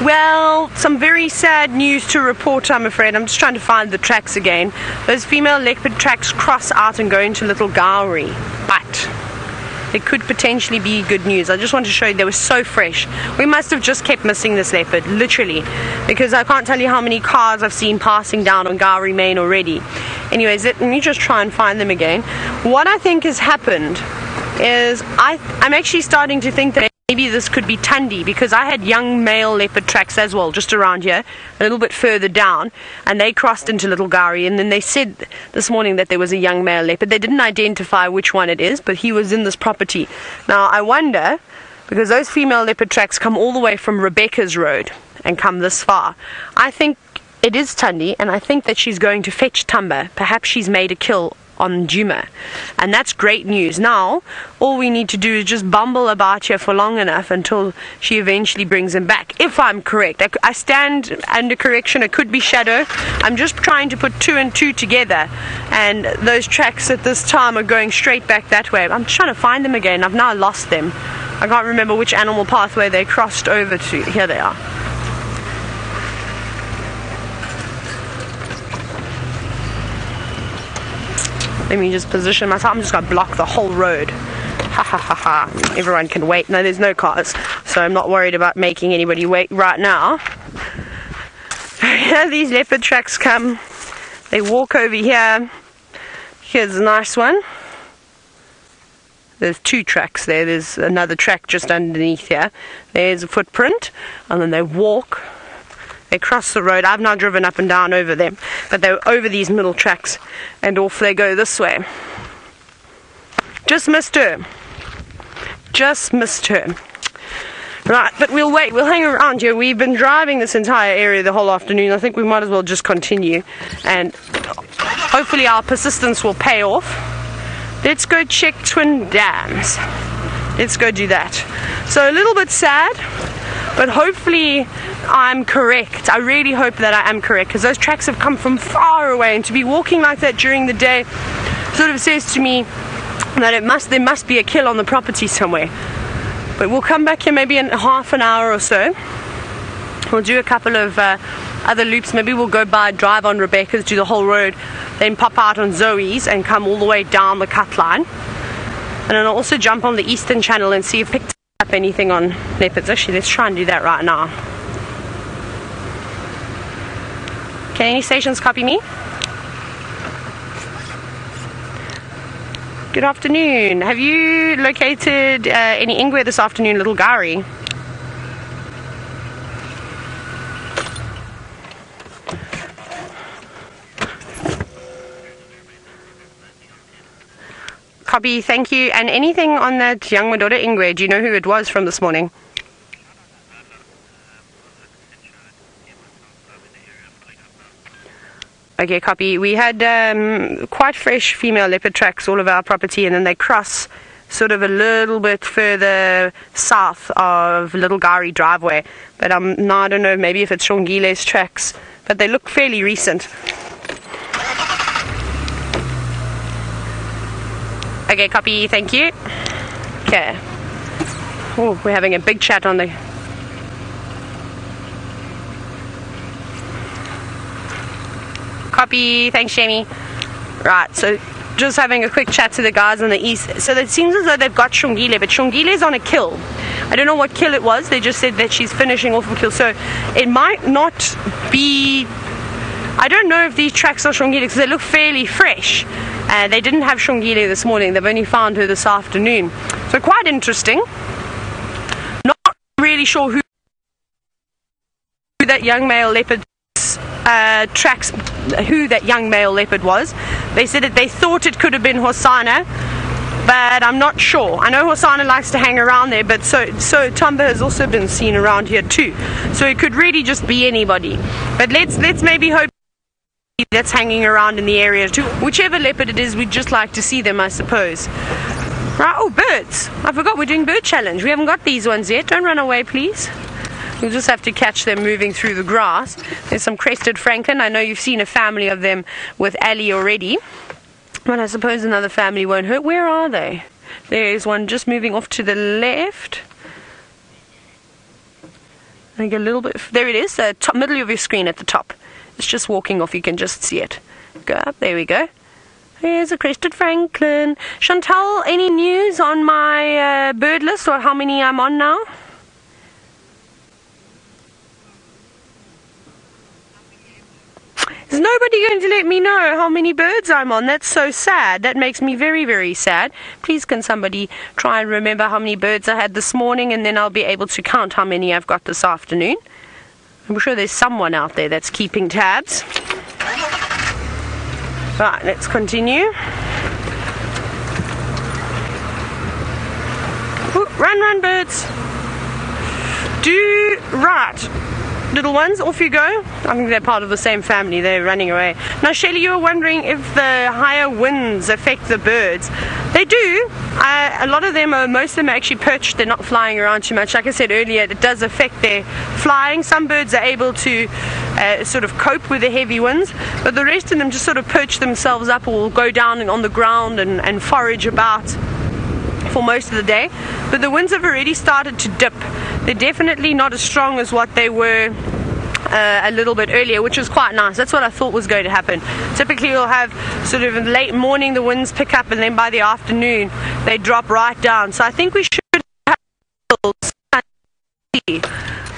Well, some very sad news to report, I'm afraid. I'm just trying to find the tracks again. Those female leopard tracks cross out and go into Little Gowrie, but it could potentially be good news. I just want to show you they were so fresh. We must have just kept missing this leopard, literally, because I can't tell you how many cars I've seen passing down on Gowrie Main already. Anyways, let me just try and find them again. What I think has happened is I'm actually starting to think that maybe this could be Tundi, because I had young male leopard tracks as well, just around here, a little bit further down, and they crossed into Little Gowrie, and then they said this morning that there was a young male leopard. They didn't identify which one it is, but he was in this property. Now, I wonder, because those female leopard tracks come all the way from Rebecca's Road and come this far, I think it is Tundi, and I think that she's going to fetch Tumba. Perhaps she's made a kill on Djuma, and that's great news. Now all we need to do is just bumble about here for long enough until she eventually brings him back, if I'm correct. I stand under correction, it could be Shadow. I'm just trying to put 2 and 2 together, and those tracks at this time are going straight back that way. I'm trying to find them again. I've now lost them. I can't remember which animal pathway they crossed over to. Here they are. Let me just position myself. I'm just going to block the whole road. Ha ha ha ha. Everyone can wait. No, there's no cars, so I'm not worried about making anybody wait right now. Here these leopard tracks come. They walk over here. Here's a nice one. There's 2 tracks there. There's another track just underneath here. There's a footprint, and then they walk. They cross the road. I've now driven up and down over them, but they're over these middle tracks, and off they go this way. Just missed her. Just missed her. Right, but we'll wait. We'll hang around here. We've been driving this entire area the whole afternoon. I think we might as well just continue, and hopefully our persistence will pay off. Let's go check Twin Dams. Let's go do that. So a little bit sad, but hopefully I'm correct. I really hope that I am correct, because those tracks have come from far away, and to be walking like that during the day sort of says to me that there must be a kill on the property somewhere. But we'll come back here maybe in half an hour or so. We'll do a couple of other loops. Maybe we'll go by, drive on Rebecca's, do the whole road, then pop out on Zoe's and come all the way down the cut line. And then I'll also jump on the Eastern Channel and see if it picked up anything on leopards. Actually, let's try and do that right now. Can any stations copy me? Good afternoon. Have you located any Ingwe this afternoon, Little Gowrie? Copy, thank you. And anything on that young Madoda Ingwe? Do you know who it was from this morning? Okay, copy. We had quite fresh female leopard tracks all over our property, and then they cross sort of a little bit further south of Little Gowrie driveway. But now I don't know, maybe if it's Shongile's tracks, but they look fairly recent. Okay, copy. Thank you. Okay. Oh, we're having a big chat on the... Copy, thanks Jamie. Right, so just having a quick chat to the guys on the east. So it seems as though they've got Shongile, but Shongile's on a kill. I don't know what kill it was. They just said that she's finishing off a kill. So it might not be... I don't know if these tracks are Shongile, because they look fairly fresh. They didn't have Shongile this morning. They've only found her this afternoon. So quite interesting. Not really sure who that young male leopard tracks, who that young male leopard was. They said that they thought it could have been Hosanna, but I'm not sure. I know Hosanna likes to hang around there, but so Tumba has also been seen around here too. So it could really just be anybody. But let's maybe hope that's hanging around in the area too. Whichever leopard it is, we'd just like to see them, I suppose. Right, oh, birds. I forgot we're doing bird challenge. We haven't got these ones yet. Don't run away, please. You'll just have to catch them moving through the grass. There's some crested Francolin. I know you've seen a family of them with Ellie already, but I suppose another family won't hurt. Where are they? There's one just moving off to the left. I think a little bit. There it is, the top, middle of your screen at the top. It's just walking off, you can just see it. Go up, there we go. Here's a Crested Francolin. Chantal, any news on my bird list or how many I'm on now? Is nobody going to let me know how many birds I'm on? That's so sad. That makes me very, very sad. Please can somebody try and remember how many birds I had this morning, and then I'll be able to count how many I've got this afternoon. I'm sure there's someone out there that's keeping tabs. Right, let's continue. Ooh, run, run, birds. Do right. Little ones, off you go. I think they're part of the same family. They're running away. Now, Shelley, you were wondering if the higher winds affect the birds. They do. A lot of them most of them are actually perched. They're not flying around too much. Like I said earlier, it does affect their flying. Some birds are able to sort of cope with the heavy winds, but the rest of them just sort of perch themselves up or go down on the ground and forage about for most of the day. But the winds have already started to dip. They're definitely not as strong as what they were a little bit earlier, which was quite nice. That's what I thought was going to happen. Typically you'll have sort of in the late morning the winds pick up, and then by the afternoon they drop right down. So I think we should have,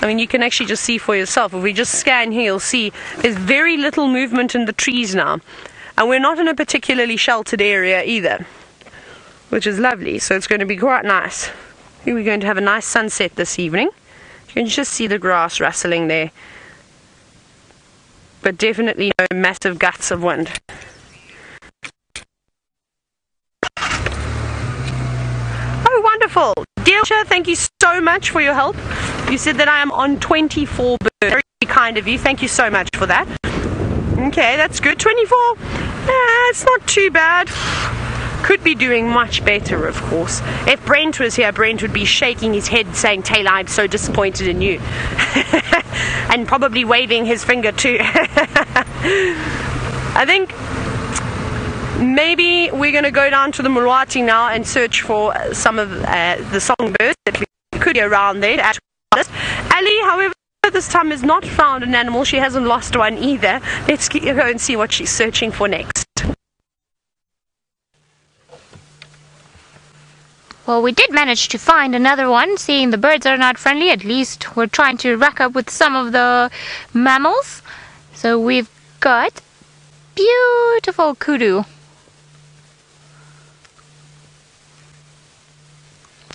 I mean, you can actually just see for yourself. If we just scan here, you'll see there's very little movement in the trees now, and we're not in a particularly sheltered area either, which is lovely. So it's going to be quite nice. Here we're going to have a nice sunset this evening. You can just see the grass rustling there, but definitely no massive gusts of wind. Oh, wonderful. Dear Sha, thank you so much for your help. You said that I am on 24 birds. Very kind of you. Thank you so much for that. Okay, that's good. 24. It's not too bad. Could be doing much better, of course. If Brent was here, Brent would be shaking his head saying, Taylor, I'm so disappointed in you. And probably waving his finger too. I think maybe we're going to go down to the Mulwati now and search for some of the songbirds that we could be around there. Ali, however, this time has not found an animal. She hasn't lost one either. Let's go and see what she's searching for next. Well, we did manage to find another one. Seeing the birds are not friendly, at least we're trying to rack up with some of the mammals. So we've got beautiful kudu.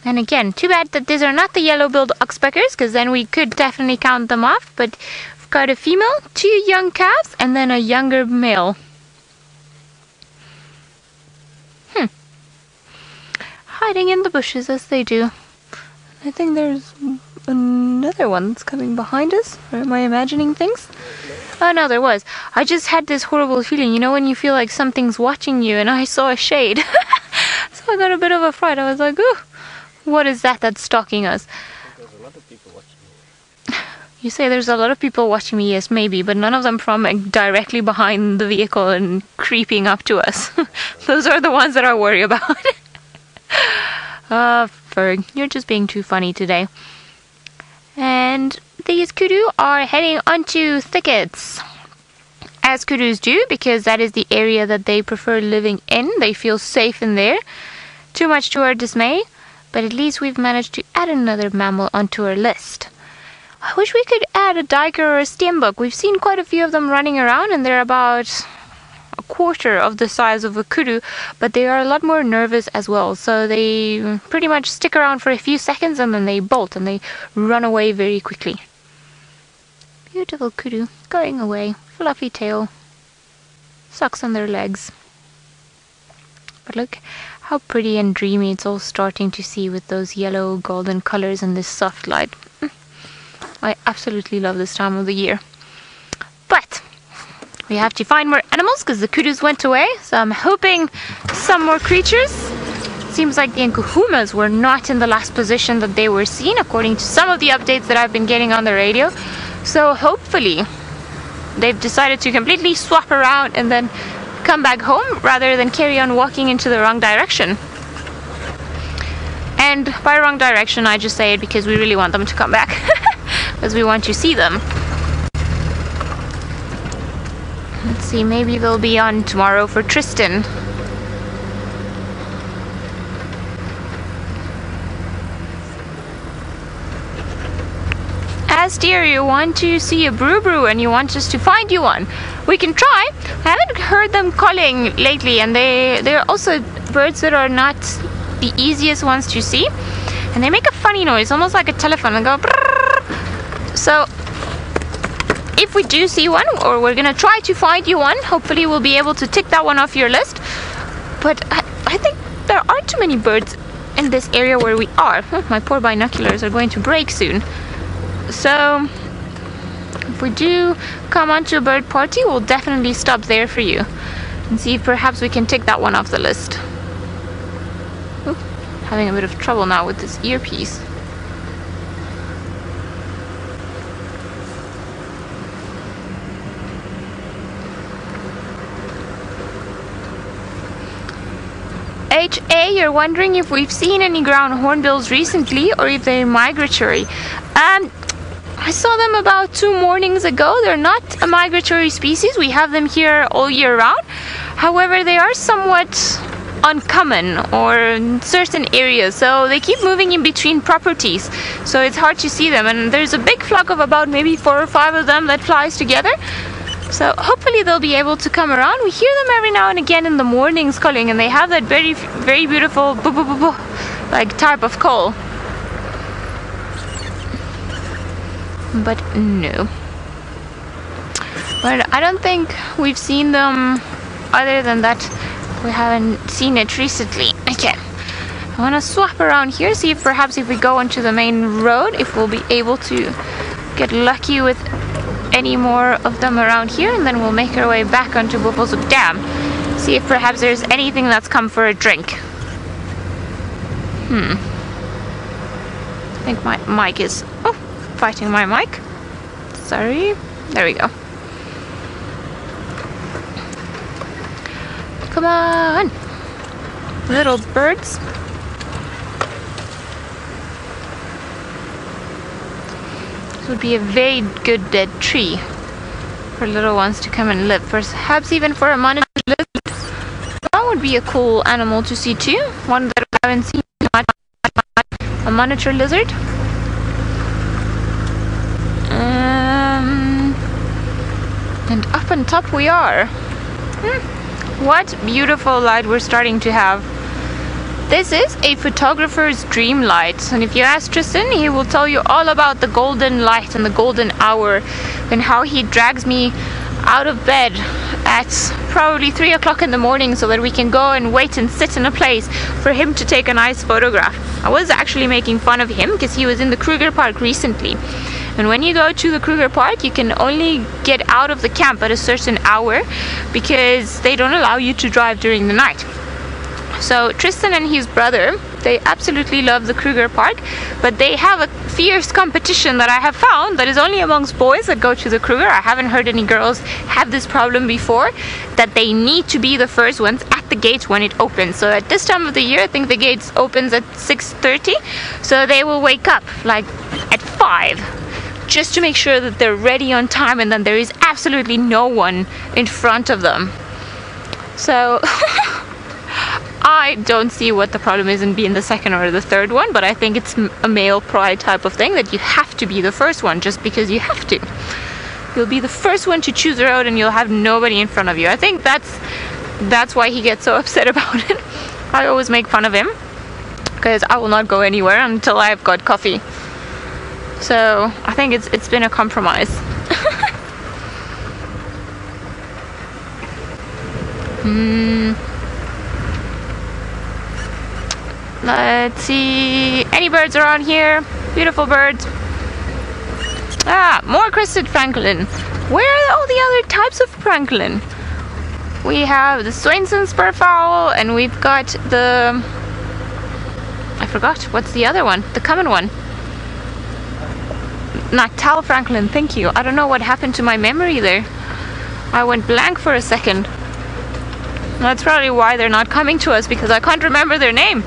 And again, too bad that these are not the yellow-billed oxpeckers, because then we could definitely count them off. But we've got a female, 2 young calves, and then a younger male. Hiding in the bushes as they do. I think there's another one that's coming behind us. Or am I imagining things? Oh no, there was. I just had this horrible feeling, you know, when you feel like something's watching you, and I saw a shade. So I got a bit of a fright. I was like, ooh, what is that that's stalking us? There's a lot of people watching me. You say there's a lot of people watching me, yes, maybe, but none of them from directly behind the vehicle and creeping up to us. Those are the ones that I worry about. Ferg, you're just being too funny today. And these kudu are heading onto thickets, as kudus do, because that is the area that they prefer living in. They feel safe in there. Too much to our dismay, but at least we've managed to add another mammal onto our list. I wish we could add a duiker or a steenbok. We've seen quite a few of them running around, and they're about a quarter of the size of a kudu, but they are a lot more nervous as well. So they pretty much stick around for a few seconds and then they bolt and they run away very quickly. Beautiful kudu going away, fluffy tail, socks on their legs. But look how pretty and dreamy it's all starting to see with those yellow golden colors and this soft light. I absolutely love this time of the year. But we have to find more animals because the kudus went away, so I'm hoping some more creatures. Seems like the nkuhumas were not in the last position that they were seen, according to some of the updates that I've been getting on the radio. So hopefully they've decided to completely swap around and then come back home rather than carry on walking into the wrong direction. And by wrong direction, I just say it because we really want them to come back. because we want to see them. Let's see, maybe they'll be on tomorrow for Tristan. As dear, you want to see a brew and you want us to find you one. We can try. I haven't heard them calling lately, and they're also birds that are not the easiest ones to see. And they make a funny noise, almost like a telephone, and go brrrr. So if we do see one, or we're gonna try to find you one, hopefully we'll be able to tick that one off your list. But I think there aren't too many birds in this area where we are. My poor binoculars are going to break soon. So if we do come onto a bird party, we'll definitely stop there for you and see if perhaps we can tick that one off the list. Ooh, having a bit of trouble now with this earpiece. HA, you're wondering if we've seen any ground hornbills recently or if they're migratory. I saw them about 2 mornings ago. They're not a migratory species. We have them here all year round. However, they are somewhat uncommon or in certain areas, so they keep moving in between properties, so it's hard to see them. And there's a big flock of about maybe 4 or 5 of them that flies together. So hopefully they'll be able to come around. We hear them every now and again in the mornings calling, and they have that very, very beautiful boo boo boo boo like type of call. But no. But I don't think we've seen them. Other than that, we haven't seen it recently. Okay. I want to swap around here, see if perhaps if we go onto the main road, if we'll be able to get lucky with any more of them around here, and then we'll make our way back onto Buffelshoek Dam. See if perhaps there's anything that's come for a drink. I think my mic is fighting my mic. Sorry. There we go. Come on, little birds. This would be a very good dead tree for little ones to come and live. Perhaps even for a monitor lizard. That would be a cool animal to see too. One that I haven't seen much. A monitor lizard. And up on top we are. What beautiful light we're starting to have. This is a photographer's dream light, and if you ask Tristan, he will tell you all about the golden light and the golden hour, and how he drags me out of bed at probably 3 o'clock in the morning so that we can go and wait and sit in a place for him to take a nice photograph. I was actually making fun of him because he was in the Kruger Park recently. And when you go to the Kruger Park, you can only get out of the camp at a certain hour because they don't allow you to drive during the night. So Tristan and his brother, they absolutely love the Kruger Park, but they have a fierce competition that I have found that is only amongst boys that go to the Kruger. I haven't heard any girls have this problem before, that they need to be the first ones at the gates when it opens. So at this time of the year, I think the gates opens at 6:30, so they will wake up like at 5 just to make sure that they're ready on time, and then there is absolutely no one in front of them. So I don't see what the problem is in being the second or the third one, but I think it's a male pride type of thing that you have to be the first one just because you have to. You'll be the first one to choose a road and you'll have nobody in front of you. I think that's why he gets so upset about it. I always make fun of him because I will not go anywhere until I've got coffee. So I think it's been a compromise. Let's see, any birds around here? Beautiful birds. More crested Francolin. Where are all the other types of Francolin? We have the Swainson's spurfowl, and we've got the, I forgot, what's the other one? The common one. Natal Francolin, thank you. I don't know what happened to my memory there. I went blank for a second. That's probably why they're not coming to us, because I can't remember their name.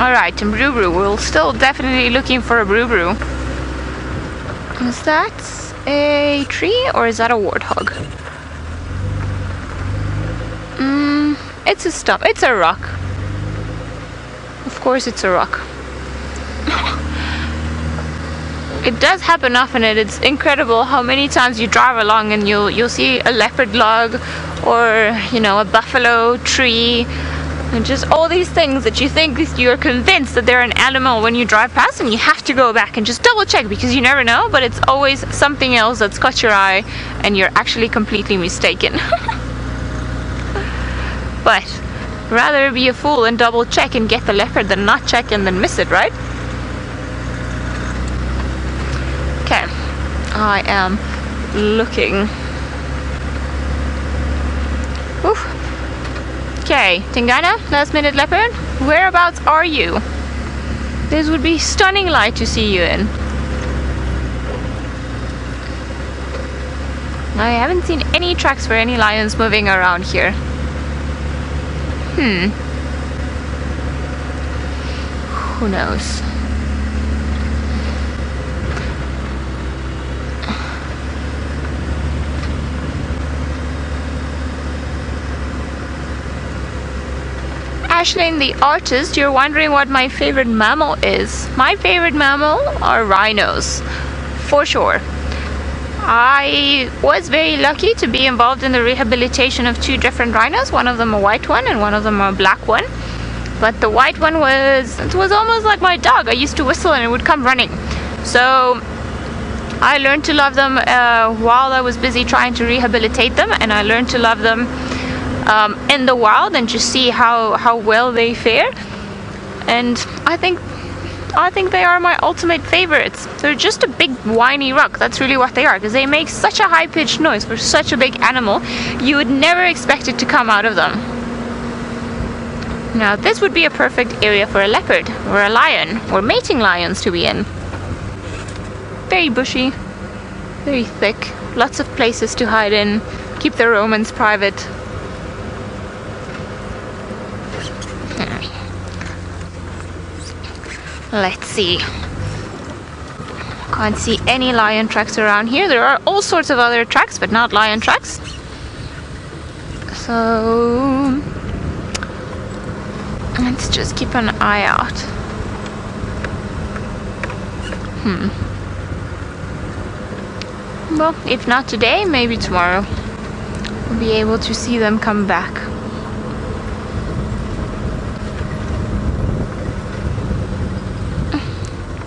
Alright, and Brew. We're still definitely looking for a Brew. Is that a tree or is that a warthog? It's a stump. It's a rock. Of course it's a rock. It does happen often, and it's incredible how many times you drive along and you'll see a leopard log or, you know, a buffalo tree, and just all these things that you think you're convinced that they're an animal when you drive past, and you have to go back and just double check because you never know, but it's always something else that's caught your eye and you're actually completely mistaken. But rather be a fool and double check and get the leopard than not check and then miss it, right? Okay, I am looking. Oof. Okay, Tingana, last minute leopard, whereabouts are you? This would be stunning light to see you in. I haven't seen any tracks for any lions moving around here. Who knows? Ashlyn the artist, you're wondering what my favorite mammal is. My favorite mammal are rhinos, for sure. I was very lucky to be involved in the rehabilitation of 2 different rhinos, one of them a white one and one of them a black one. But the white one was almost like my dog. I used to whistle and it would come running. So I learned to love them while I was busy trying to rehabilitate them, and I learned to love them in the wild and just see how well they fare. And I think they are my ultimate favorites. They're just a big whiny rock. That's really what they are, because they make such a high-pitched noise for such a big animal. You would never expect it to come out of them. Now this would be a perfect area for a leopard or a lion or mating lions to be in. Very bushy, very thick, lots of places to hide in, keep their romance private. Let's see. Can't see any lion tracks around here. There are all sorts of other tracks, but not lion tracks. So let's just keep an eye out. Well, if not today, maybe tomorrow. We'll be able to see them come back.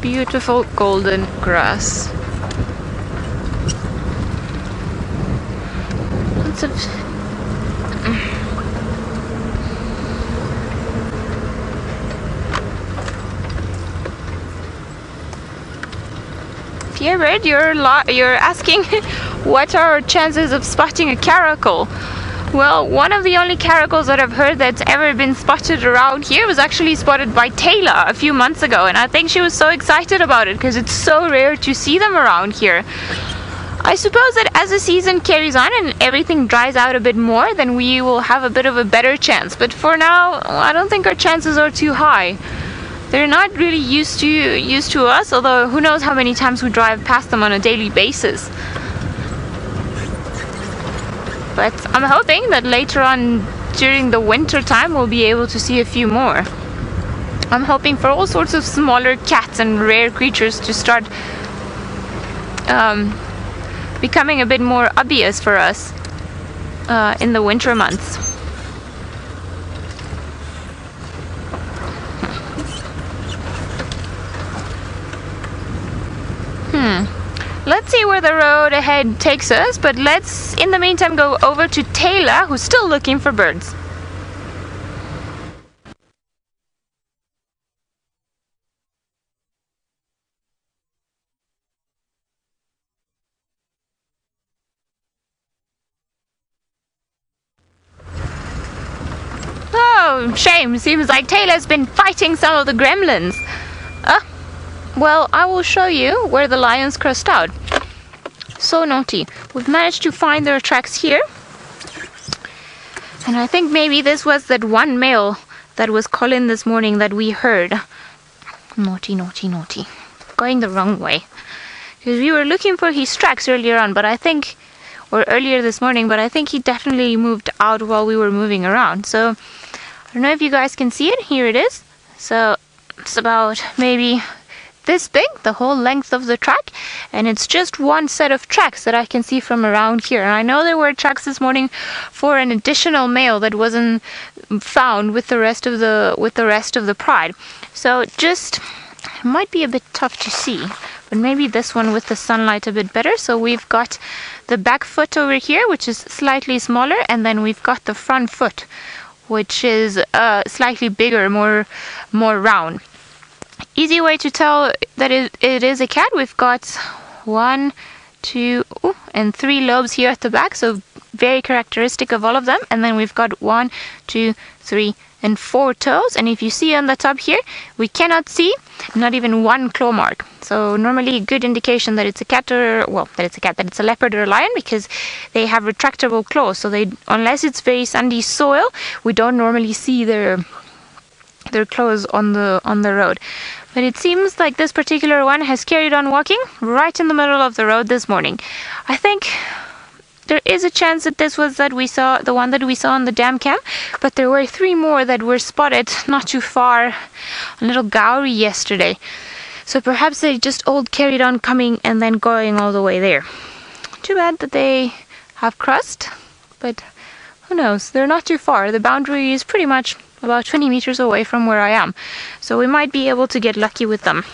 Beautiful golden grass. Lots of Fierbird, you're asking what are our chances of spotting a caracal? Well, one of the only caracals that I've heard that's ever been spotted around here was actually spotted by Taylor a few months ago, and I think she was so excited about it because it's so rare to see them around here. I suppose that as the season carries on and everything dries out a bit more, then we will have a bit of a better chance. But for now, I don't think our chances are too high. They're not really used to us, although who knows how many times we drive past them on a daily basis. But I'm hoping that later on during the winter time we'll be able to see a few more. I'm hoping for all sorts of smaller cats and rare creatures to start becoming a bit more obvious for us in the winter months. Let's see where the road ahead takes us, but let's in the meantime go over to Taylor, who's still looking for birds. Oh, shame. Seems like Taylor's been fighting some of the gremlins. Well, I will show you where the lions crossed out. So naughty. We've managed to find their tracks here. And I think maybe this was that one male that was Colin this morning that we heard. Naughty, naughty, naughty. Going the wrong way. Because we were looking for his tracks earlier on, but I think, or earlier this morning, but I think he definitely moved out while we were moving around. So, I don't know if you guys can see it. Here it is. So, it's about maybe this big, the whole length of the track, and it's just one set of tracks that I can see from around here. And I know there were tracks this morning for an additional male that wasn't found with the rest of the pride. So just it might be a bit tough to see, but maybe this one with the sunlight a bit better. So we've got the back foot over here, which is slightly smaller, and then we've got the front foot, which is slightly bigger, more round. Easy way to tell that it is a cat. We've got 1, 2, and 3 lobes here at the back, so very characteristic of all of them. And then we've got 1, 2, 3, and 4 toes. And if you see on the top here, we cannot see not even one claw mark. So normally a good indication that it's a cat that it's a leopard or a lion, because they have retractable claws. So they, unless it's very sandy soil, we don't normally see their claws on the road. But it seems like this particular one has carried on walking right in the middle of the road this morning. I think there is a chance that this was the one that we saw on the dam cam, but there were 3 more that were spotted not too far, a little Gowrie yesterday. So perhaps they just all carried on coming and then going all the way there. Too bad that they have crossed, but who knows? They're not too far. The boundary is pretty much about 20 meters away from where I am. So we might be able to get lucky with them.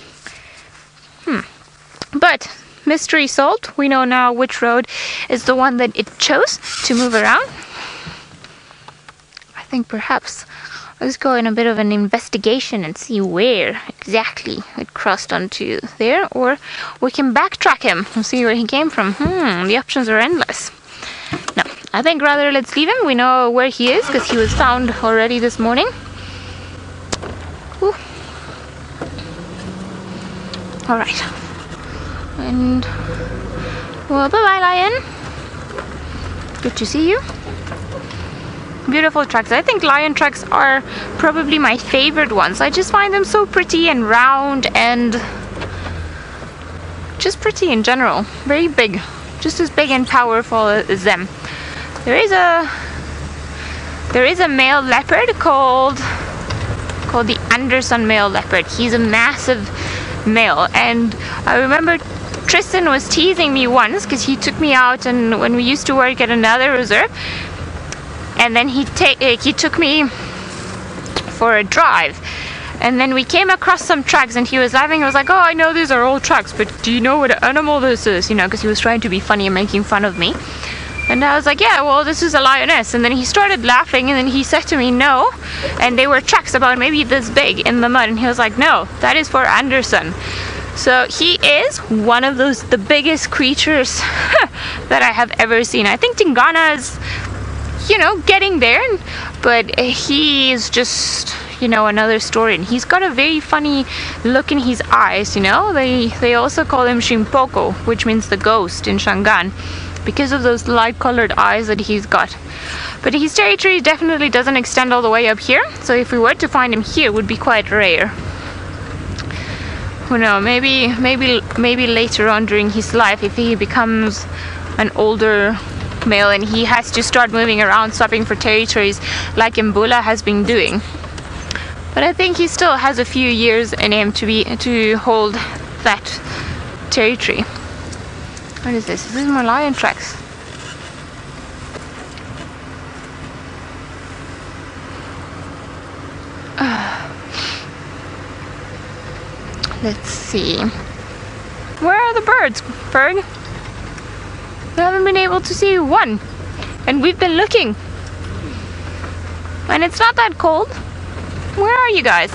But mystery solved. We know now which road is the one that it chose to move around. I think perhaps let's go in a bit of an investigation and see where exactly it crossed onto there, or we can backtrack him and see where he came from. The options are endless. No, I think rather let's leave him. We know where he is because he was found already this morning. Ooh. All right. And well, bye-bye, lion. Good to see you. Beautiful tracks. I think lion tracks are probably my favorite ones. I just find them so pretty and round and just pretty in general. Very big. Just as big and powerful as them. There is a male leopard called the Anderson male leopard. He's a massive male, and I remember Tristan was teasing me once because he took me out, and when we used to work at another reserve, and then he took me for a drive. And then we came across some tracks and he was laughing. He was like, oh, I know these are all tracks, but do you know what animal this is? You know, because he was trying to be funny and making fun of me. And I was like, yeah, well, this is a lioness. And then he started laughing, and then he said to me, no. And they were tracks about maybe this big in the mud. And he was like, no, that is for Anderson. So he is one of the biggest creatures that I have ever seen. I think Tingana is, you know, getting there, but he is just, you know, another story. And he's got a very funny look in his eyes, you know. They also call him Shimpoko, which means the ghost in Shangaan, because of those light colored eyes that he's got. But his territory definitely doesn't extend all the way up here, so if we were to find him here, it would be quite rare. Who knows, maybe later on during his life, if he becomes an older male and he has to start moving around, swapping for territories like Mbula has been doing. But I think he still has a few years in him to hold that territory. What is this? This is more lion tracks. Let's see. Where are the birds, Berg? We haven't been able to see one. And we've been looking. And it's not that cold. Where are you guys?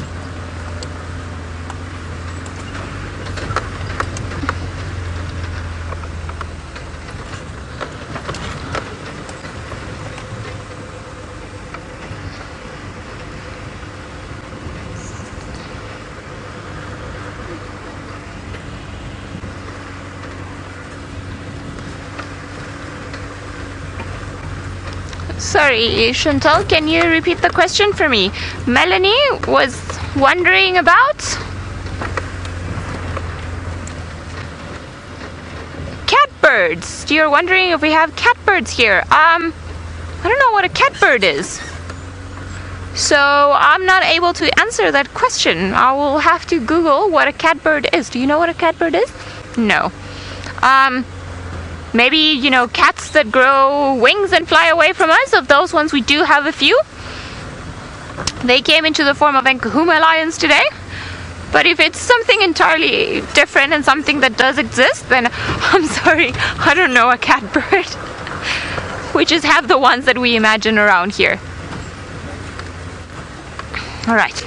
Sorry, Chantal, can you repeat the question for me? Melanie was wondering about catbirds. You're wondering if we have catbirds here. I don't know what a catbird is. So I'm not able to answer that question. I will have to Google what a catbird is. Do you know what a catbird is? No. Maybe, you know, cats that grow wings and fly away from us. Of those ones, we do have a few. They came into the form of Nkahuma lions today. But if it's something entirely different and something that does exist, then I'm sorry, I don't know a catbird. We just have the ones that we imagine around here. All right.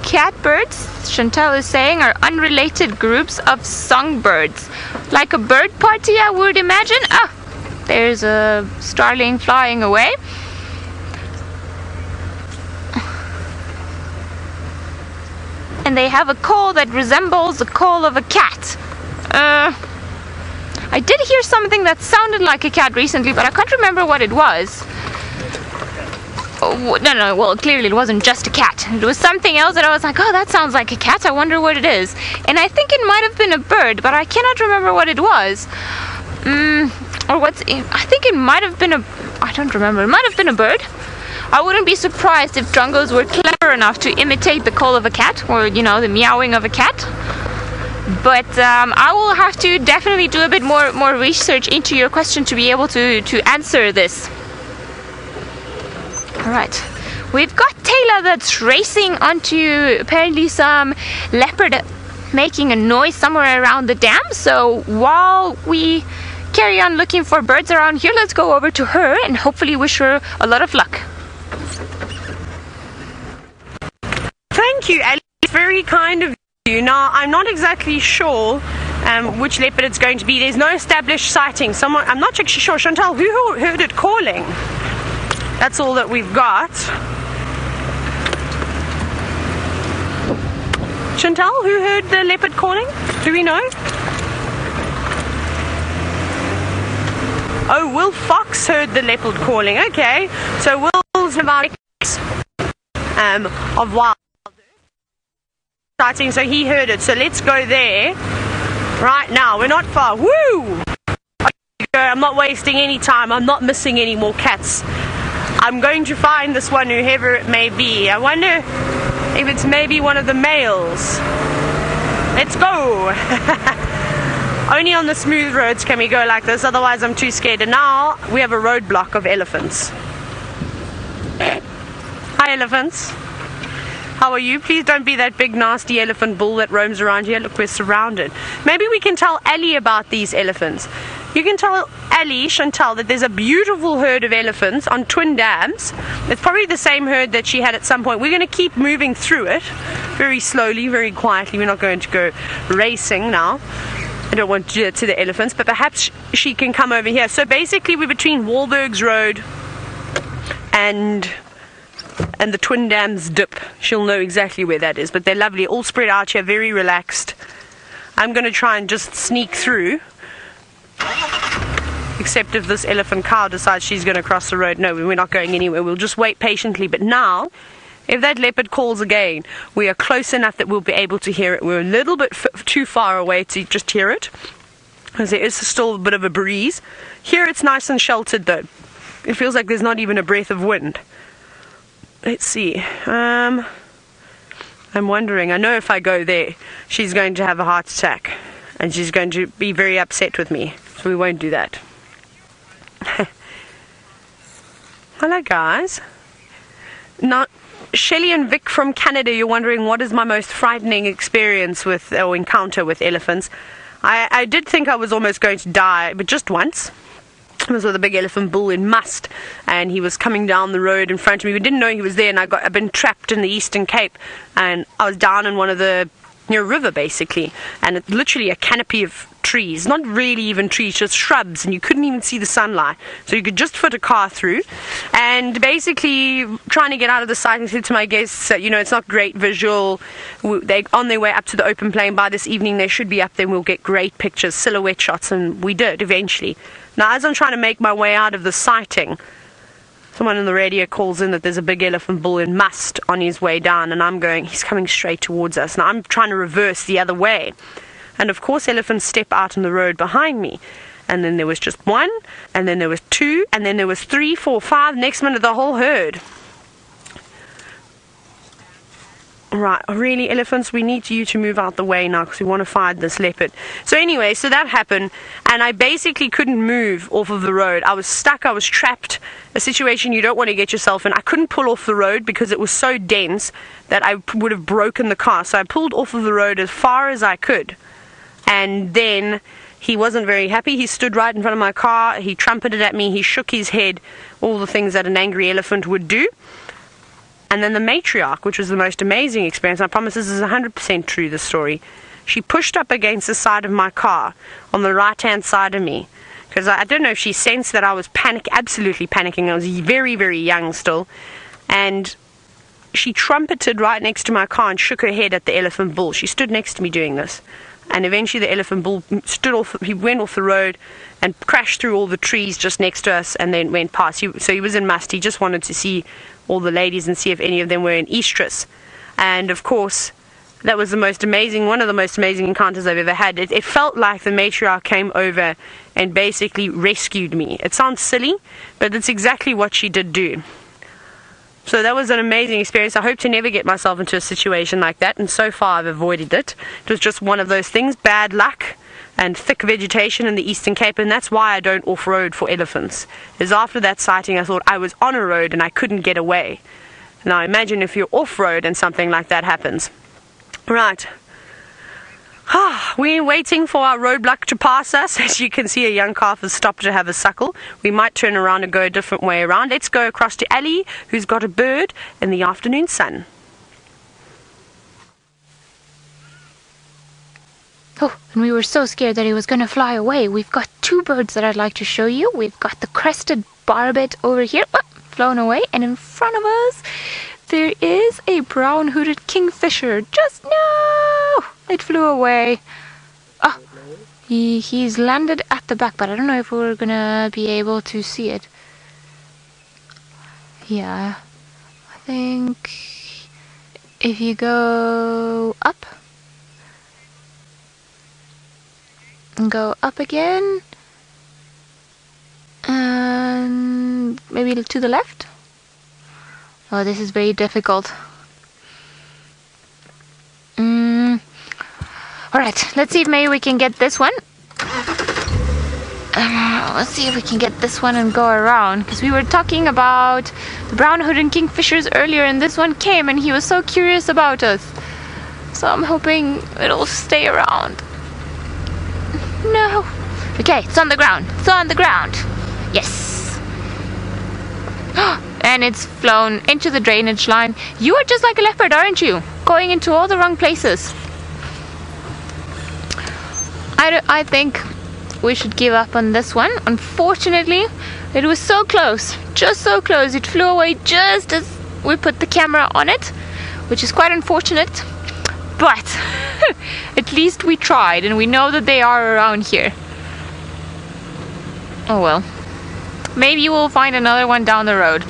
Catbirds, Chantal is saying, are unrelated groups of songbirds. Like a bird party, I would imagine. Ah, there's a starling flying away. And they have a call that resembles the call of a cat. I did hear something that sounded like a cat recently, but I can't remember what it was. Oh, no, well, clearly it wasn't just a cat. It was something else that I was like, oh, that sounds like a cat. I wonder what it is. And I think it might have been a bird, but I cannot remember what it was. I think it might have been I don't remember. It might have been a bird. I wouldn't be surprised if drongos were clever enough to imitate the call of a cat, or, you know, the meowing of a cat. But I will have to definitely do a bit more research into your question to be able to answer this. Alright, we've got Taylor that's racing onto apparently some leopard making a noise somewhere around the dam. So while we carry on looking for birds around here, let's go over to her and hopefully wish her a lot of luck. Thank you, Ellie. It's very kind of you. Now, I'm not exactly sure which leopard it's going to be. There's no established sighting. I'm not actually sure. Chantal, who heard it calling? That's all that we've got. Chantal, who heard the leopard calling? Do we know? Oh, Will Fox heard the leopard calling. Okay, so Will's about of wild sighting, so he heard it. So let's go there right now. We're not far. Woo! I'm not wasting any time. I'm not missing any more cats. I'm going to find this one, whoever it may be. I wonder if it's maybe one of the males. Let's go! Only on the smooth roads can we go like this, otherwise I'm too scared. And now we have a roadblock of elephants. Hi, elephants. How are you? Please don't be that big nasty elephant bull that roams around here. Look, we're surrounded. Maybe we can tell Ellie about these elephants. You can tell Ellie, Chantal, that there's a beautiful herd of elephants on twin dams. It's probably the same herd that she had at some point. We're going to keep moving through it very slowly, very quietly. We're not going to go racing now. I don't want to do it to the elephants, but perhaps she can come over here. So basically we're between Wahlberg's Road and the Twin Dams dip. She'll know exactly where that is, but they're lovely, all spread out here, very relaxed. I'm going to try and just sneak through, except if this elephant cow decides she's going to cross the road. No, we're not going anywhere. We'll just wait patiently. But now, if that leopard calls again, we are close enough that we'll be able to hear it. We're a little bit too far away to just hear it, because there is still a bit of a breeze. Here it's nice and sheltered though. It feels like there's not even a breath of wind. Let's see. I'm wondering. I know if I go there, she's going to have a heart attack, and she's going to be very upset with me. So we won't do that. Hello, guys. Now, Shelley and Vic from Canada, you're wondering what is my most frightening experience with or encounter with elephants. I did think I was almost going to die, but just once. It was with a big elephant bull in Must, and he was coming down the road in front of me. We didn't know he was there, and I've been trapped in the Eastern Cape, and I was down in one of the near a river basically, and it's literally a canopy of trees, not really even trees, just shrubs, and you couldn't even see the sunlight, so you could just fit a car through. And basically trying to get out of the site and said to my guests, you know, it's not great visual. They're on their way up to the open plain. By this evening they should be up there and we'll get great pictures, silhouette shots, and we did eventually. Now as I'm trying to make my way out of the sighting, someone on the radio calls in that there's a big elephant bull in must on his way down, and I'm going, he's coming straight towards us. Now I'm trying to reverse the other way, and of course elephants step out on the road behind me, and then there was just one, and then there was two, and then there was 3, 4, 5, next minute the whole herd. Right, really, elephants, we need you to move out the way now because we want to find this leopard. So anyway, so that happened, and I basically couldn't move off of the road. I was stuck, I was trapped, a situation you don't want to get yourself in. I couldn't pull off the road because it was so dense that I would have broken the car. So I pulled off of the road as far as I could, and then he wasn't very happy. He stood right in front of my car, he trumpeted at me, he shook his head, all the things that an angry elephant would do. And then the matriarch, which was the most amazing experience, I promise this is 100% true, this story, she pushed up against the side of my car on the right-hand side of me. Because I don't know if she sensed that I was absolutely panicking. I was very, very young still. And she trumpeted right next to my car and shook her head at the elephant bull. She stood next to me doing this. And eventually the elephant bull he went off the road and crashed through all the trees just next to us and then went past. So he was in must. He just wanted to see all the ladies and see if any of them were in estrus. And of course, that was one of the most amazing encounters I've ever had. It felt like the matriarch came over and basically rescued me. It sounds silly, but it's exactly what she did do. So that was an amazing experience. I hope to never get myself into a situation like that, and so far I've avoided it. It was just one of those things, bad luck and thick vegetation in the Eastern Cape, and that's why I don't off-road for elephants. Is after that sighting I thought I was on a road and I couldn't get away. Now imagine if you're off-road and something like that happens. Right. We're waiting for our roadblock to pass us. As you can see, a young calf has stopped to have a suckle. We might turn around and go a different way around. Let's go across to Ellie, who's got a bird in the afternoon sun. Oh, and we were so scared that he was going to fly away. We've got 2 birds that I'd like to show you. We've got the crested barbet over here, flown away, and in front of us there is a brown-hooded kingfisher. Just no! It flew away. Oh, he's landed at the back, but I don't know if we're gonna be able to see it. Yeah, I think if you go up and go up again and maybe to the left. Oh, this is very difficult. Alright, let's see if maybe we can get this one. Let's see if we can get this one and go around, because we were talking about the brown-hooded kingfishers earlier, and this one came and he was so curious about us. So I'm hoping it'll stay around. No. Okay, it's on the ground. It's on the ground. Yes. And it's flown into the drainage line. You are just like a leopard, aren't you? Going into all the wrong places. I think we should give up on this one. Unfortunately, it was so close. Just so close. It flew away just as we put the camera on it, which is quite unfortunate. But at least we tried, and we know that they are around here. Oh well. Maybe we'll find another one down the road.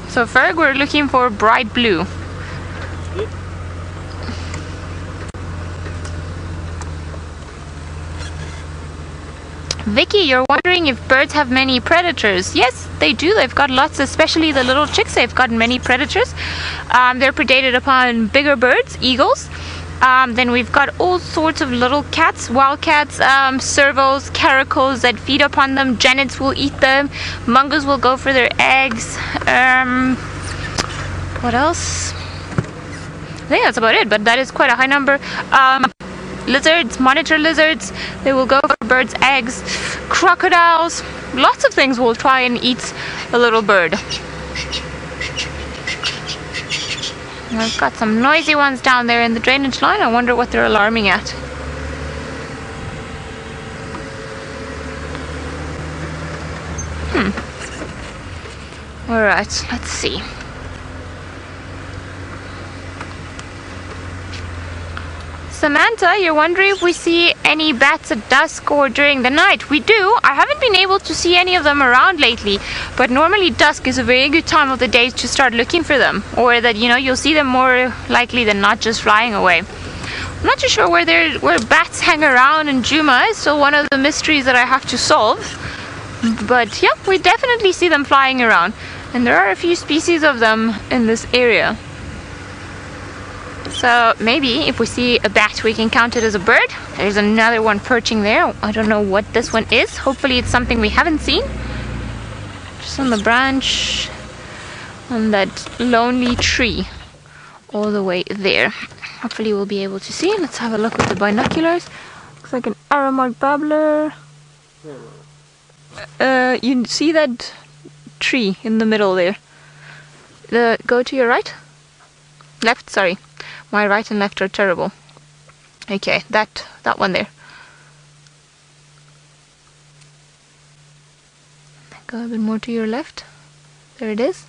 So Ferg, we're looking for bright blue. Vicky, you're wondering if birds have many predators. Yes, they do. They've got lots, especially the little chicks. They've got many predators. They're predated upon bigger birds, eagles. Then we've got all sorts of little cats, wild cats, servos, caracals that feed upon them. Janets will eat them. Mungus will go for their eggs. What else? I think that's about it, but that is quite a high number. Lizards, monitor lizards, they will go for birds' eggs. Crocodiles, lots of things will try and eat a little bird. I've got some noisy ones down there in the drainage line. I wonder what they're alarming at. Alright, let's see. Samantha, you're wondering if we see any bats at dusk or during the night. We do. I haven't been able to see any of them around lately, but normally dusk is a very good time of the day to start looking for them, or that, you know, you'll see them more likely than not just flying away. I'm not too sure where bats hang around in Djuma. It's still one of the mysteries that I have to solve. But yeah, we definitely see them flying around, and there are a few species of them in this area. So maybe if we see a bat, we can count it as a bird. There's another one perching there. I don't know what this one is. Hopefully it's something we haven't seen. Just on the branch on that lonely tree all the way there. Hopefully we'll be able to see. Let's have a look with the binoculars. Looks like an arrowmark babbler. You see that tree in the middle there? Go to your right? Left, sorry. My right and left are terrible. Okay, that one there. Go a bit more to your left. There it is.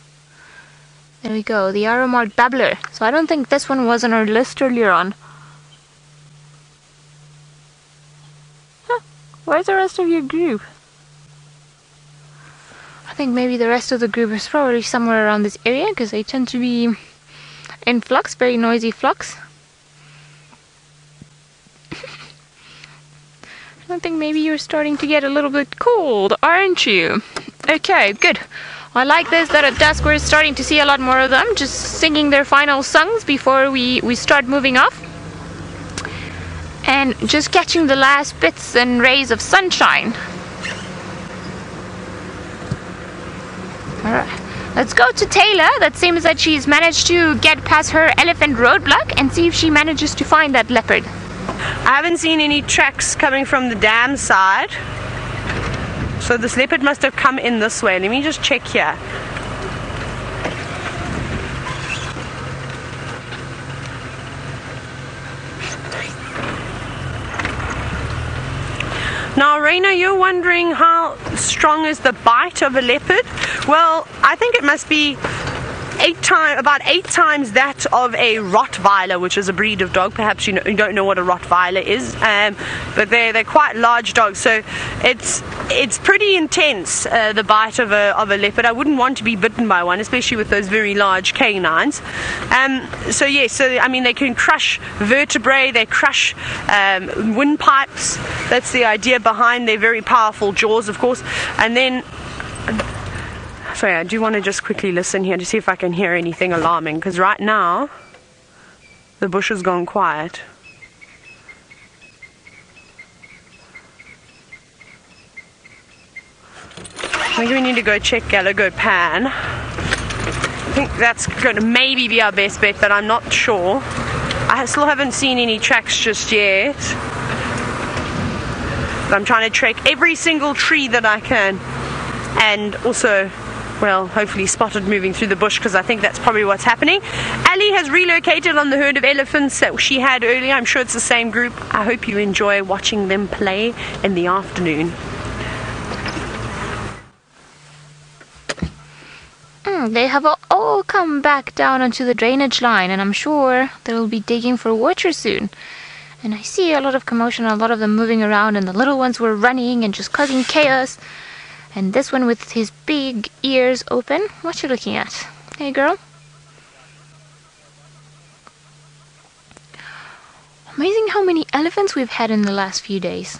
There we go, the arrowmark babbler. So I don't think this one was on our list earlier on. Huh, where's the rest of your group? I think maybe the rest of the group is probably somewhere around this area, because they tend to be in flux, very noisy flux. I think maybe you're starting to get a little bit cold, aren't you? Okay, good. I like this, that at dusk we're starting to see a lot more of them, just singing their final songs before we start moving off. And just catching the last bits and rays of sunshine. Alright. Let's go to Taylor. That seems that she's managed to get past her elephant roadblock and see if she manages to find that leopard. I haven't seen any tracks coming from the dam side. So this leopard must have come in this way. Let me just check here. Now, Raina, you're wondering how strong is the bite of a leopard? Well, I think it must be about eight times that of a Rottweiler, which is a breed of dog. Perhaps you don't know what a Rottweiler is, but they're quite large dogs. So it's pretty intense, the bite of a leopard. I wouldn't want to be bitten by one, especially with those very large canines. So yes, so I mean they can crush vertebrae, they crush windpipes. That's the idea behind their very powerful jaws, of course. And then, sorry, I do want to just quickly listen here to see if I can hear anything alarming, because right now the bush has gone quiet. I think we need to go check Galago Pan. I think that's going to maybe be our best bet, but I'm not sure. I still haven't seen any tracks just yet. But I'm trying to track every single tree that I can, and also, well, hopefully spotted moving through the bush, because I think that's probably what's happening. Ellie has relocated on the herd of elephants that she had earlier. I'm sure it's the same group. I hope you enjoy watching them play in the afternoon. They have all come back down onto the drainage line, and I'm sure they'll be digging for water soon. And I see a lot of commotion, a lot of them moving around, and the little ones were running and just causing chaos. And this one with his big ears open. What you looking at? Hey, girl. Amazing how many elephants we've had in the last few days.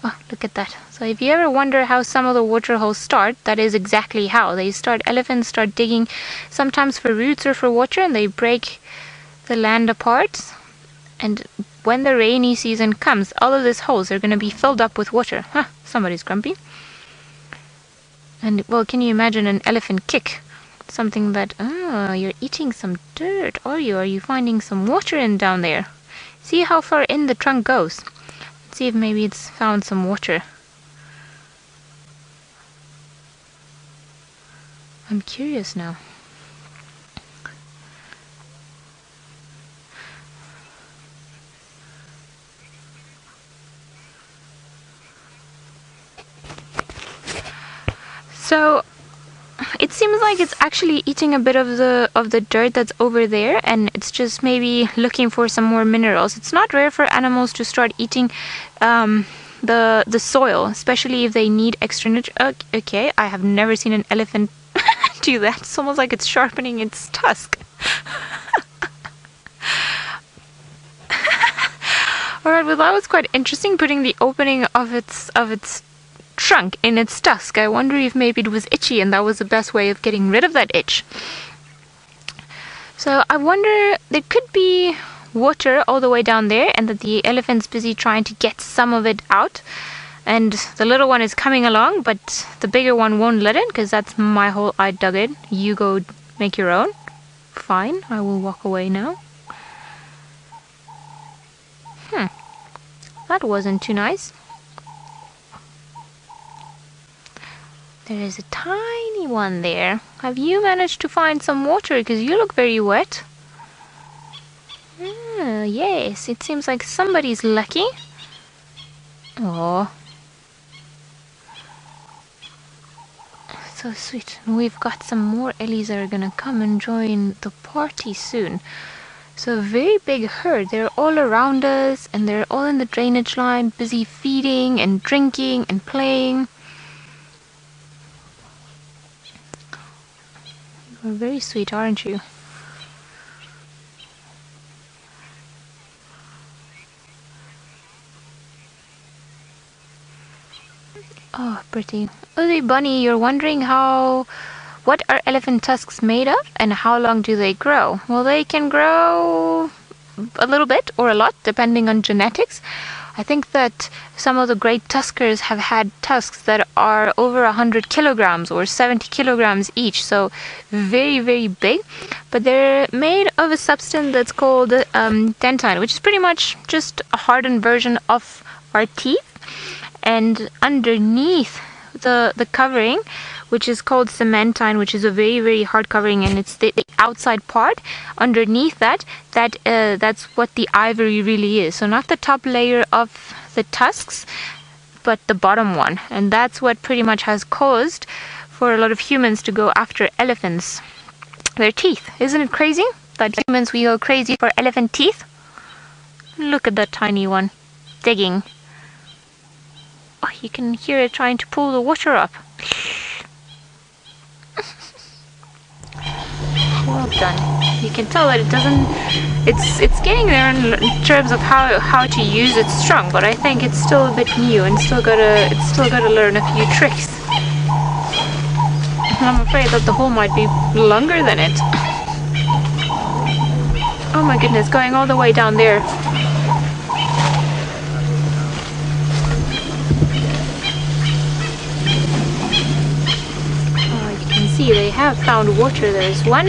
Oh, look at that. So if you ever wonder how some of the water holes start, that is exactly how. Elephants start digging sometimes for roots or for water, and they break the land apart. And when the rainy season comes, all of these holes are going to be filled up with water. Huh, somebody's grumpy. And, well, can you imagine an elephant kick? Something that, oh, you're eating some dirt, are you? Are you finding some water in down there? See how far in the trunk goes. Let's see if maybe it's found some water. I'm curious now. So It seems like it's actually eating a bit of the dirt that's over there, and it's just maybe looking for some more minerals. It's not rare for animals to start eating the soil, especially if they need extra nutrients. Okay, I have never seen an elephant do that. It's almost like it's sharpening its tusk. Alright, well that was quite interesting, putting the opening of its trunk in its tusk. I wonder if maybe it was itchy and that was the best way of getting rid of that itch. So I wonder, there could be water all the way down there and that the elephant's busy trying to get some of it out, and the little one is coming along, but the bigger one won't let it, because that's my whole I dug it. You go make your own. Fine, I will walk away now. That wasn't too nice. There is a tiny one there. Have you managed to find some water? Because you look very wet. Yes, it seems like somebody's lucky. Oh, so sweet. We've got some more Ellies that are gonna come and join the party soon. So a very big herd. They're all around us and they're all in the drainage line, busy feeding and drinking and playing. You're very sweet, aren't you? Oh, pretty. Ozzy Bunny, you're wondering what are elephant tusks made of and how long do they grow? Well, they can grow a little bit or a lot depending on genetics. I think that some of the great tuskers have had tusks that are over 100 kilograms or 70 kilograms each, so very, very big. But they're made of a substance that's called dentine, which is pretty much just a hardened version of our teeth. And underneath the covering, which is called cementine, which is a very, very hard covering, and it's the outside part. Underneath that's what the ivory really is. So not the top layer of the tusks, but the bottom one. And that's what pretty much has caused for a lot of humans to go after elephants. Their teeth. Isn't it crazy that humans, we go crazy for elephant teeth? Look at that tiny one digging. Oh, you can hear it trying to pull the water up. Well done. You can tell that it doesn't. It's getting there in terms of how to use its trunk, but I think it's still a bit new and it's still gotta learn a few tricks. And I'm afraid that the hole might be longer than it. Oh my goodness, going all the way down there. See, they have found water. There's one.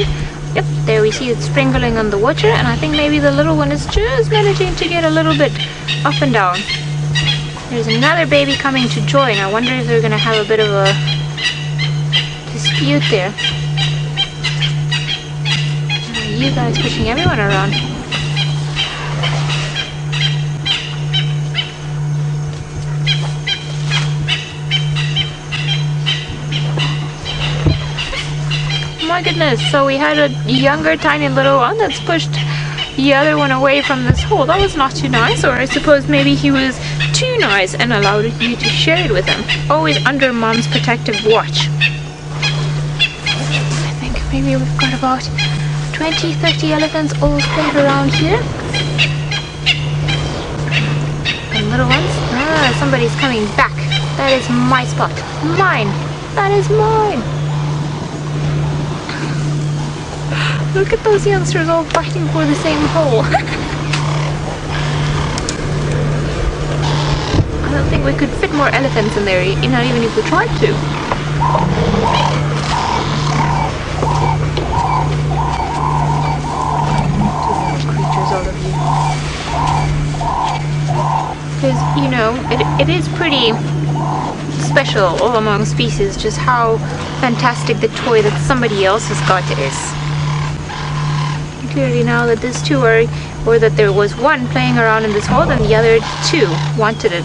Yep, there we see it sprinkling on the water, and I think maybe the little one is just managing to get a little bit up and down. There's another baby coming to join. I wonder if they're gonna have a bit of a dispute there. You guys pushing everyone around. My goodness, so we had a younger tiny little one that's pushed the other one away from this hole. That was not too nice, or I suppose maybe he was too nice and allowed you to share it with him. Always under mom's protective watch. I think maybe we've got about 20-30 elephants all spread around here. The little ones. Ah, somebody's coming back. That is my spot. Mine. That is mine. Look at those youngsters all fighting for the same hole. I don't think we could fit more elephants in there, not even if we tried to. Creatures, all of you. Because, you know, it is pretty special all among species just how fantastic the toy that somebody else has got is. Clearly now that these two are, or that there was one playing around in this hole and the other two wanted it.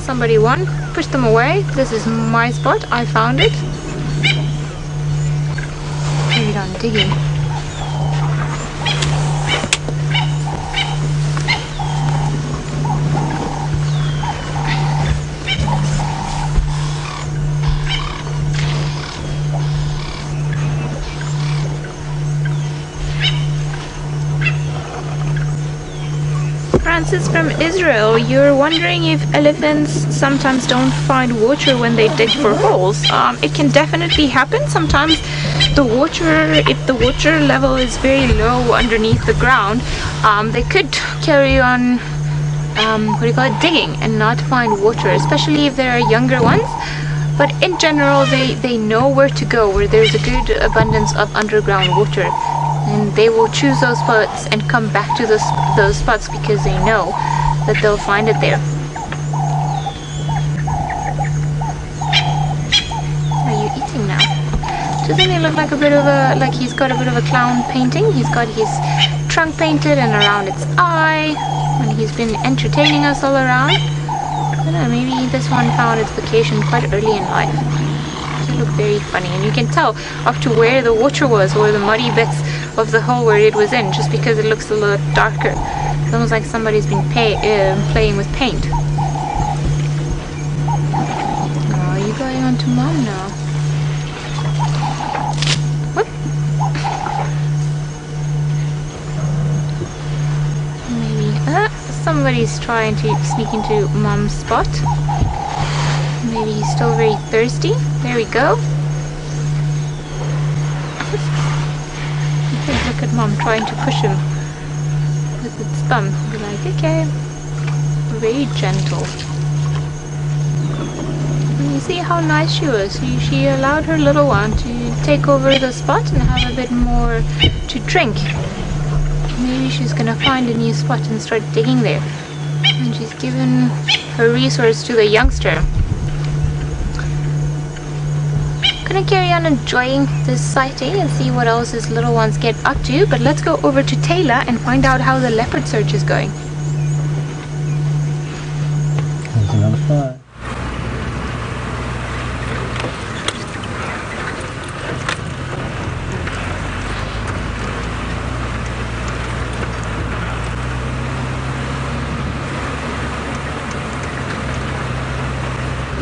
somebody won. Push them away. This is my spot. I found it. Carried on digging. Francis from Israel, you're wondering if elephants sometimes don't find water when they dig for holes. It can definitely happen. Sometimes if the water level is very low underneath the ground, they could carry on digging and not find water, especially if there are younger ones. But in general, they know where to go, where there's a good abundance of underground water. And they will choose those spots and come back to those spots because they know that they'll find it there. What are you eating now? Doesn't he look like he's got a bit of a clown painting? He's got his trunk painted and around its eye, and he's been entertaining us all around. I don't know, maybe this one found its vacation quite early in life. It looked very funny, and you can tell up to where the water was, or the muddy bits of the hole where it was in, just because it looks a little darker. It's almost like somebody's been playing with paint. Oh, you're going on to mom now. What? Maybe somebody's trying to sneak into mom's spot. Maybe he's still very thirsty. There we go. Look at mom trying to push him with its thumb. Be like, okay. Very gentle. And you see how nice she was. She allowed her little one to take over the spot and have a bit more to drink. Maybe she's gonna find a new spot and start digging there. And she's given her resource to the youngster. Gonna carry on enjoying this sighting and see what else his little ones get up to, but let's go over to Taylor and find out how the leopard search is going. There's another fly.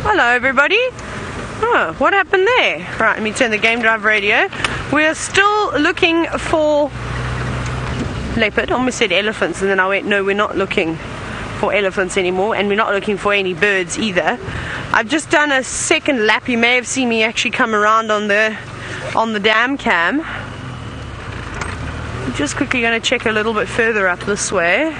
Hello everybody. Oh, what happened there? Right, let me turn the game drive radio. We're still looking for leopard. I almost said elephants, and then I went, no, we're not looking for elephants anymore, and we're not looking for any birds either. I've just done a second lap. You may have seen me actually come around on the dam cam. I'm just quickly going to check a little bit further up this way.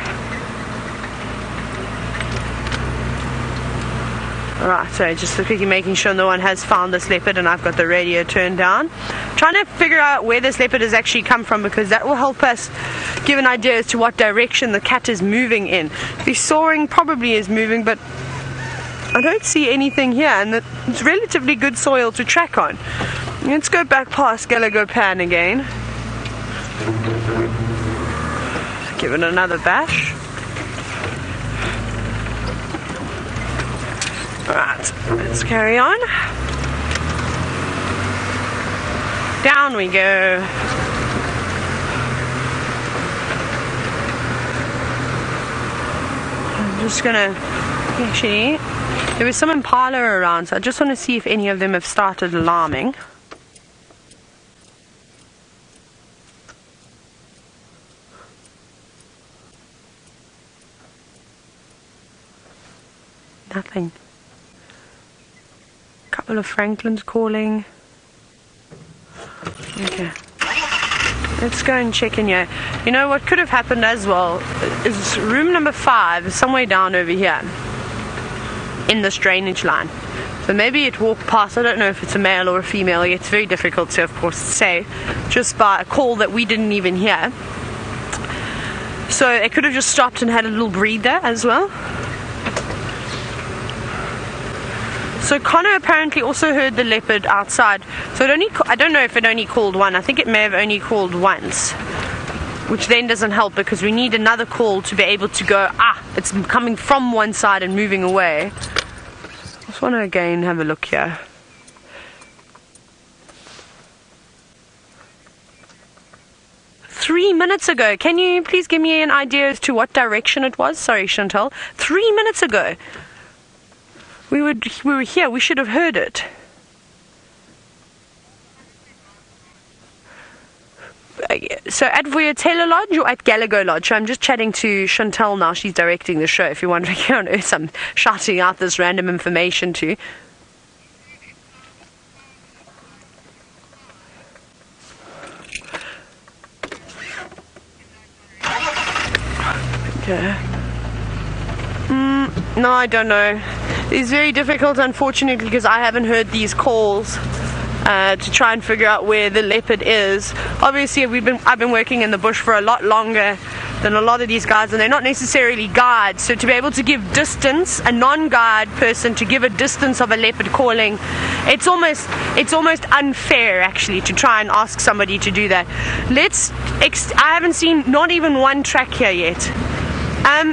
Alright, so just quickly making sure no one has found this leopard, and I've got the radio turned down. Trying to figure out where this leopard has actually come from, because that will help us give an idea as to what direction the cat is moving in. The soaring probably is moving, but I don't see anything here, and it's relatively good soil to track on. Let's go back past Galagopan again. Give it another bash. Alright, let's carry on. Down we go. I'm just gonna, actually, there was some impala around, so I just want to see if any of them have started alarming. Nothing. Couple of Francolins calling. Okay. Let's go and check in here. You know what could have happened as well is room number 5 is somewhere down over here in this drainage line. So maybe it walked past. I don't know if it's a male or a female. It's very difficult to, of course, say just by a call that we didn't even hear. So it could have just stopped and had a little breather as well. So Connor apparently also heard the leopard outside. So I don't know if it only called one. I think it may have only called once, which then doesn't help because we need another call to be able to go, it's coming from one side and moving away. just want to again have a look here. Three minutes ago. Can you please give me an idea as to what direction it was? Sorry, Chantal. 3 minutes ago. We were here. We should have heard it. So at Vuyatela Lodge or at Galago Lodge? So I'm just chatting to Chantal now. She's directing the show. If you're wondering on earth I'm shouting out this random information to. Okay. No, I don't know. It's very difficult, unfortunately, because I haven't heard these calls to try and figure out where the leopard is. Obviously, I've been working in the bush for a lot longer than a lot of these guys, and they're not necessarily guides. So to be able to give distance, a non-guide person to give a distance of a leopard calling, it's almost unfair actually to try and ask somebody to do that. I haven't seen not even one track here yet.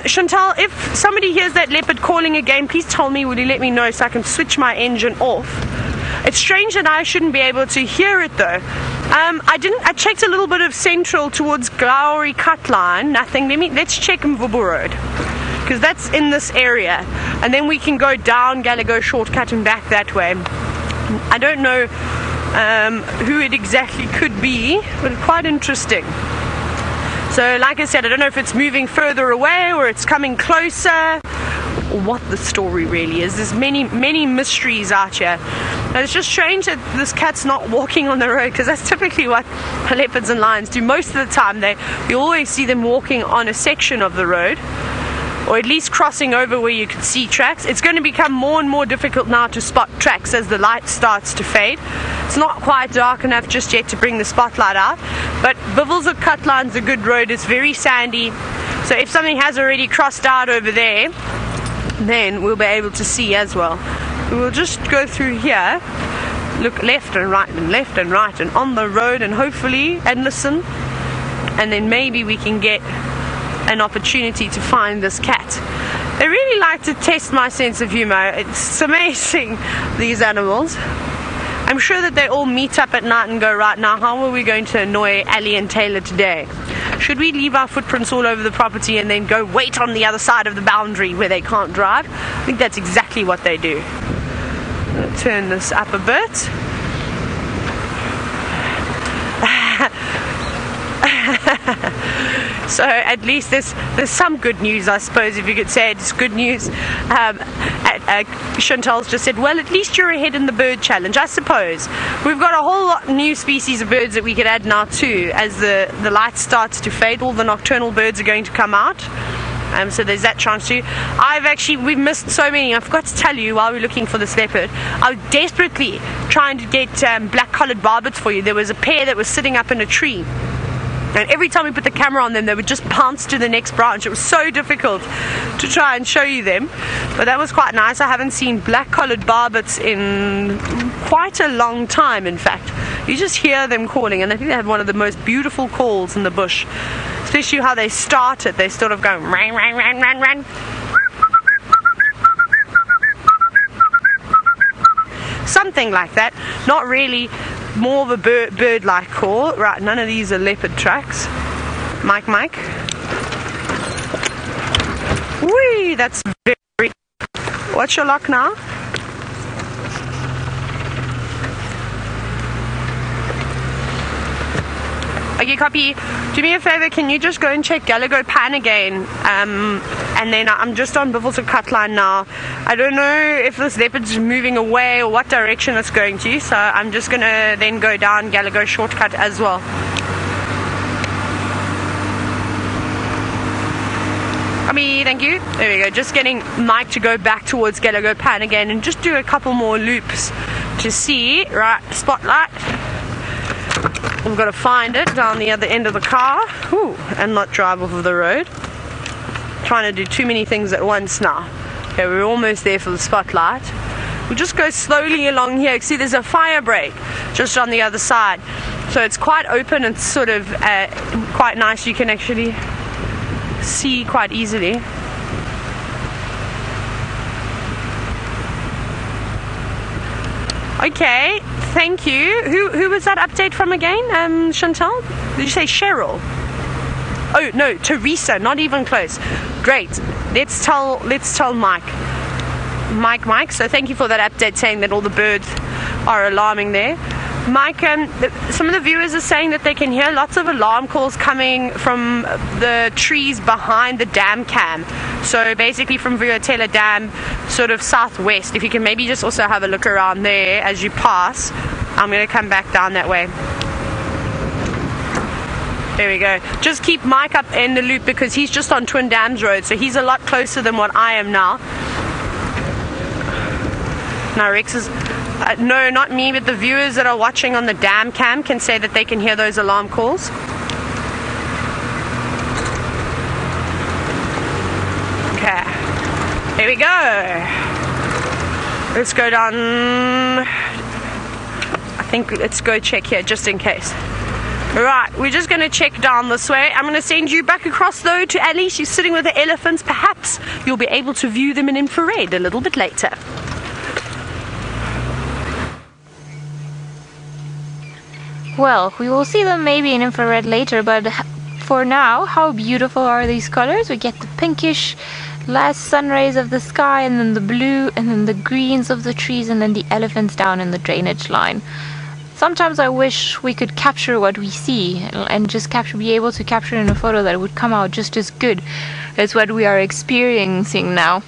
Chantal, if somebody hears that leopard calling again, please tell me, will you let me know so I can switch my engine off? It's strange that I shouldn't be able to hear it though. I checked a little bit of central towards Gowrie Cut Line, nothing. Let's check Mvubu Road, because that's in this area, and then we can go down Galago shortcut and back that way. I don't know who it exactly could be, but it's quite interesting. So like I said, I don't know if it's moving further away or it's coming closer, or what the story really is. There's many mysteries out here. And it's just strange that this cat's not walking on the road, because that's typically what leopards and lions do most of the time. You always see them walking on a section of the road, or at least crossing over where you can see tracks. It's going to become more and more difficult now to spot tracks as the light starts to fade. It's not quite dark enough just yet to bring the spotlight out, but Bivelshoek Cut Line's a good road. It's very sandy, so if something has already crossed out over there, then we'll be able to see as well. We'll just go through here, look left and right and left and right and on the road, and hopefully, and listen, and then maybe we can get an opportunity to find this cat. They really like to test my sense of humor. It's amazing, these animals. I'm sure that they all meet up at night and go, right now, how are we going to annoy Ali and Taylor today? Should we leave our footprints all over the property and then go wait on the other side of the boundary where they can't drive? I think that's exactly what they do. I'll turn this up a bit. So at least there's some good news, I suppose, if you could say it's good news. Chantal's just said, well, at least you're ahead in the bird challenge, I suppose. We've got a whole lot new species of birds that we could add now too. As the light starts to fade, all the nocturnal birds are going to come out. So there's that chance too. We've missed so many. I forgot to tell you while we were looking for this leopard, I was desperately trying to get black-collared barbets for you. There was a pair that was sitting up in a tree, and every time we put the camera on them, they would just bounce to the next branch. It was so difficult to try and show you them, but that was quite nice. I haven't seen black-collared barbets in quite a long time, in fact. You just hear them calling, and I think they have one of the most beautiful calls in the bush, especially how they start it. They sort of go ran, ran, ran, ran, ran. Something like that. Not really, more of a bird-like call. Right, none of these are leopard tracks. Mike. Whee, that's very... What's your lock now? Okay, copy. Do me a favor, can you just go and check Galago Pan again? And then I'm just on Bivelshoek Cut Line now. I don't know if this leopard's moving away or what direction it's going to, so I'm just gonna then go down Galago shortcut as well. Copy, thank you. There we go. Just getting Mike to go back towards Galago Pan again and just do a couple more loops to see. Right, spotlight. We've got to find it down the other end of the car. Ooh, and not drive off of the road. Trying to do too many things at once now. Okay, we're almost there for the spotlight. We'll just go slowly along here. See, there's a fire break just on the other side. So it's quite open and sort of quite nice. You can actually see quite easily. Okay, thank you. Who was that update from again? Chantal? Did you say Cheryl? Oh no, Teresa. Not even close. Great. Let's tell Mike. So thank you for that update saying that all the birds are alarming there. Mike, some of the viewers are saying that they can hear lots of alarm calls coming from the trees behind the dam cam. So basically from Vuatela Dam, sort of southwest. If you can maybe just also have a look around there as you pass. I'm going to come back down that way. There we go. Just keep Mike up in the loop because he's just on Twin Dams Road, so he's a lot closer than what I am now. Now Rex is... no, not me, but the viewers that are watching on the dam cam can say that they can hear those alarm calls. Okay. Here we go. Let's go down. I think let's go check here just in case. Right, we're just going to check down this way. I'm going to send you back across though to Ellies. She's sitting with the elephants. Perhaps you'll be able to view them in infrared a little bit later. Well, we will see them maybe in infrared later, but for now, how beautiful are these colors? We get the pinkish last sun rays of the sky, and then the blue, and then the greens of the trees, and then the elephants down in the drainage line. Sometimes I wish we could capture what we see and just be able to capture in a photo that would come out just as good as what we are experiencing now.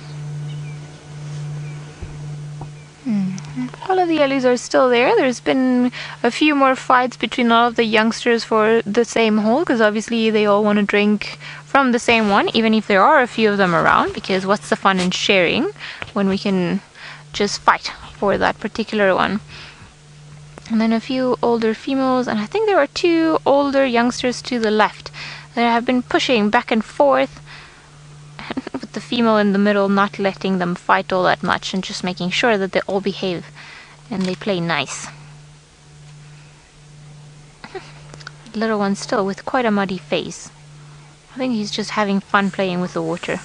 All of the Ellies are still there. There's been a few more fights between all of the youngsters for the same hole, because obviously they all want to drink from the same one, even if there are a few of them around, because what's the fun in sharing when we can just fight for that particular one. And then a few older females, and I think there are 2 older youngsters to the left that have been pushing back and forth, with the female in the middle not letting them fight all that much and just making sure that they all behave and they play nice. Little one still with quite a muddy face. I think he's just having fun playing with the water.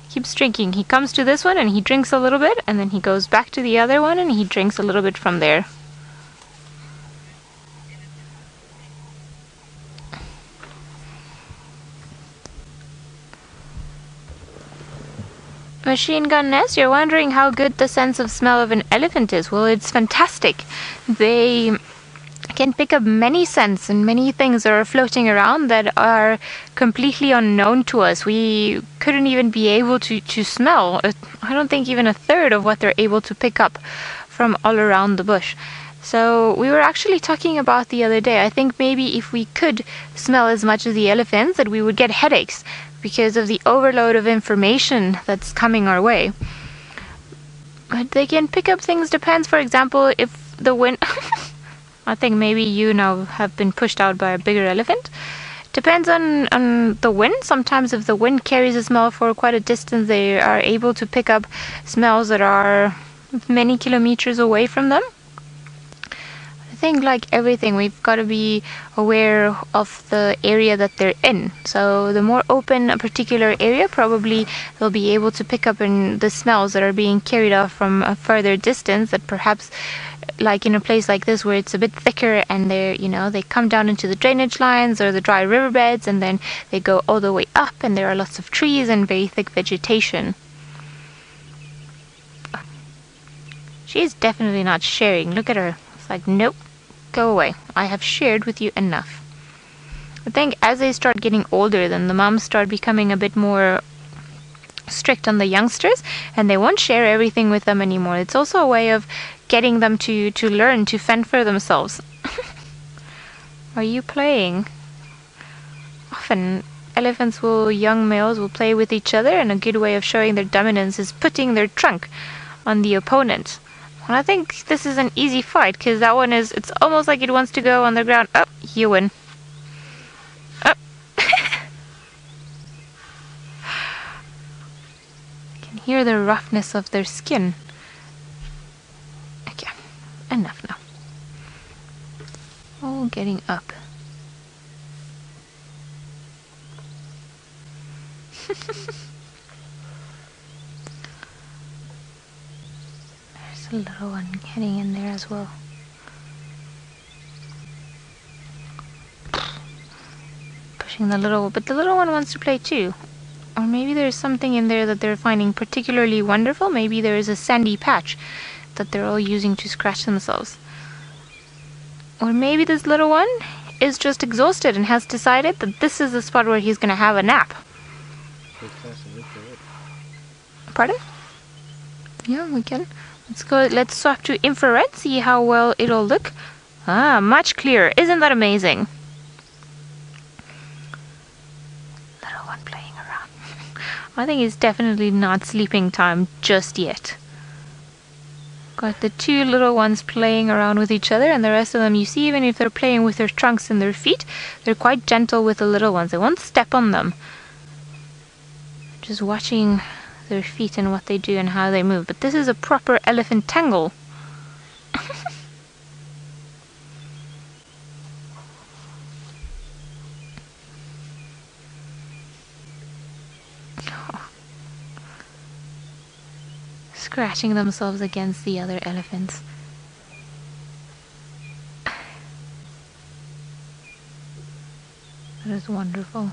Keeps drinking. He comes to this one and he drinks a little bit, and then he goes back to the other one and he drinks a little bit from there. Machine Gun Nest, you're wondering how good the sense of smell of an elephant is. Well, it's fantastic. They can pick up many scents and many things that are floating around that are completely unknown to us. We couldn't even be able to smell, I don't think even a third of what they're able to pick up from all around the bush. So we were actually talking about the other day, I think maybe if we could smell as much as the elephants, that we would get headaches because of the overload of information that's coming our way. But they can pick up things, depends, for example, if the wind... I think maybe you now have been pushed out by a bigger elephant. Depends on the wind. Sometimes if the wind carries a smell for quite a distance, they are able to pick up smells that are many kilometers away from them. I think like everything, we've got to be aware of the area that they're in. So the more open a particular area, probably they'll be able to pick up in the smells that are being carried off from a further distance, that perhaps like in a place like this where it's a bit thicker and they're, you know, they come down into the drainage lines or the dry riverbeds, and then they go all the way up and there are lots of trees and very thick vegetation. She's definitely not sharing. Look at her. It's like, nope, go away. I have shared with you enough. I think as they start getting older, then the moms start becoming a bit more strict on the youngsters, and they won't share everything with them anymore. It's also a way of getting them to learn to fend for themselves. Are you playing? Often young males will play with each other, and a good way of showing their dominance is putting their trunk on the opponent. And I think this is an easy fight, because that one is, it's almost like it wants to go on the ground. Oh, you win. Oh. I can hear the roughness of their skin. Okay, enough now. All getting up. a little one heading in there as well. Pushing the little, but the little one wants to play too. Or maybe there's something in there that they're finding particularly wonderful. Maybe there is a sandy patch that they're all using to scratch themselves. Or maybe this little one is just exhausted and has decided that this is the spot where he's going to have a nap. Pardon? Yeah, we can. Let's go. Let's swap to infrared, see how well it'll look. Ah, much clearer. Isn't that amazing? Little one playing around. I think it's definitely not sleeping time just yet. Got the two little ones playing around with each other, and the rest of them, you see, even if they're playing with their trunks and their feet, they're quite gentle with the little ones. They won't step on them. Just watching their feet and what they do and how they move. But this is a proper elephant tangle. Scratching themselves against the other elephants. That is wonderful.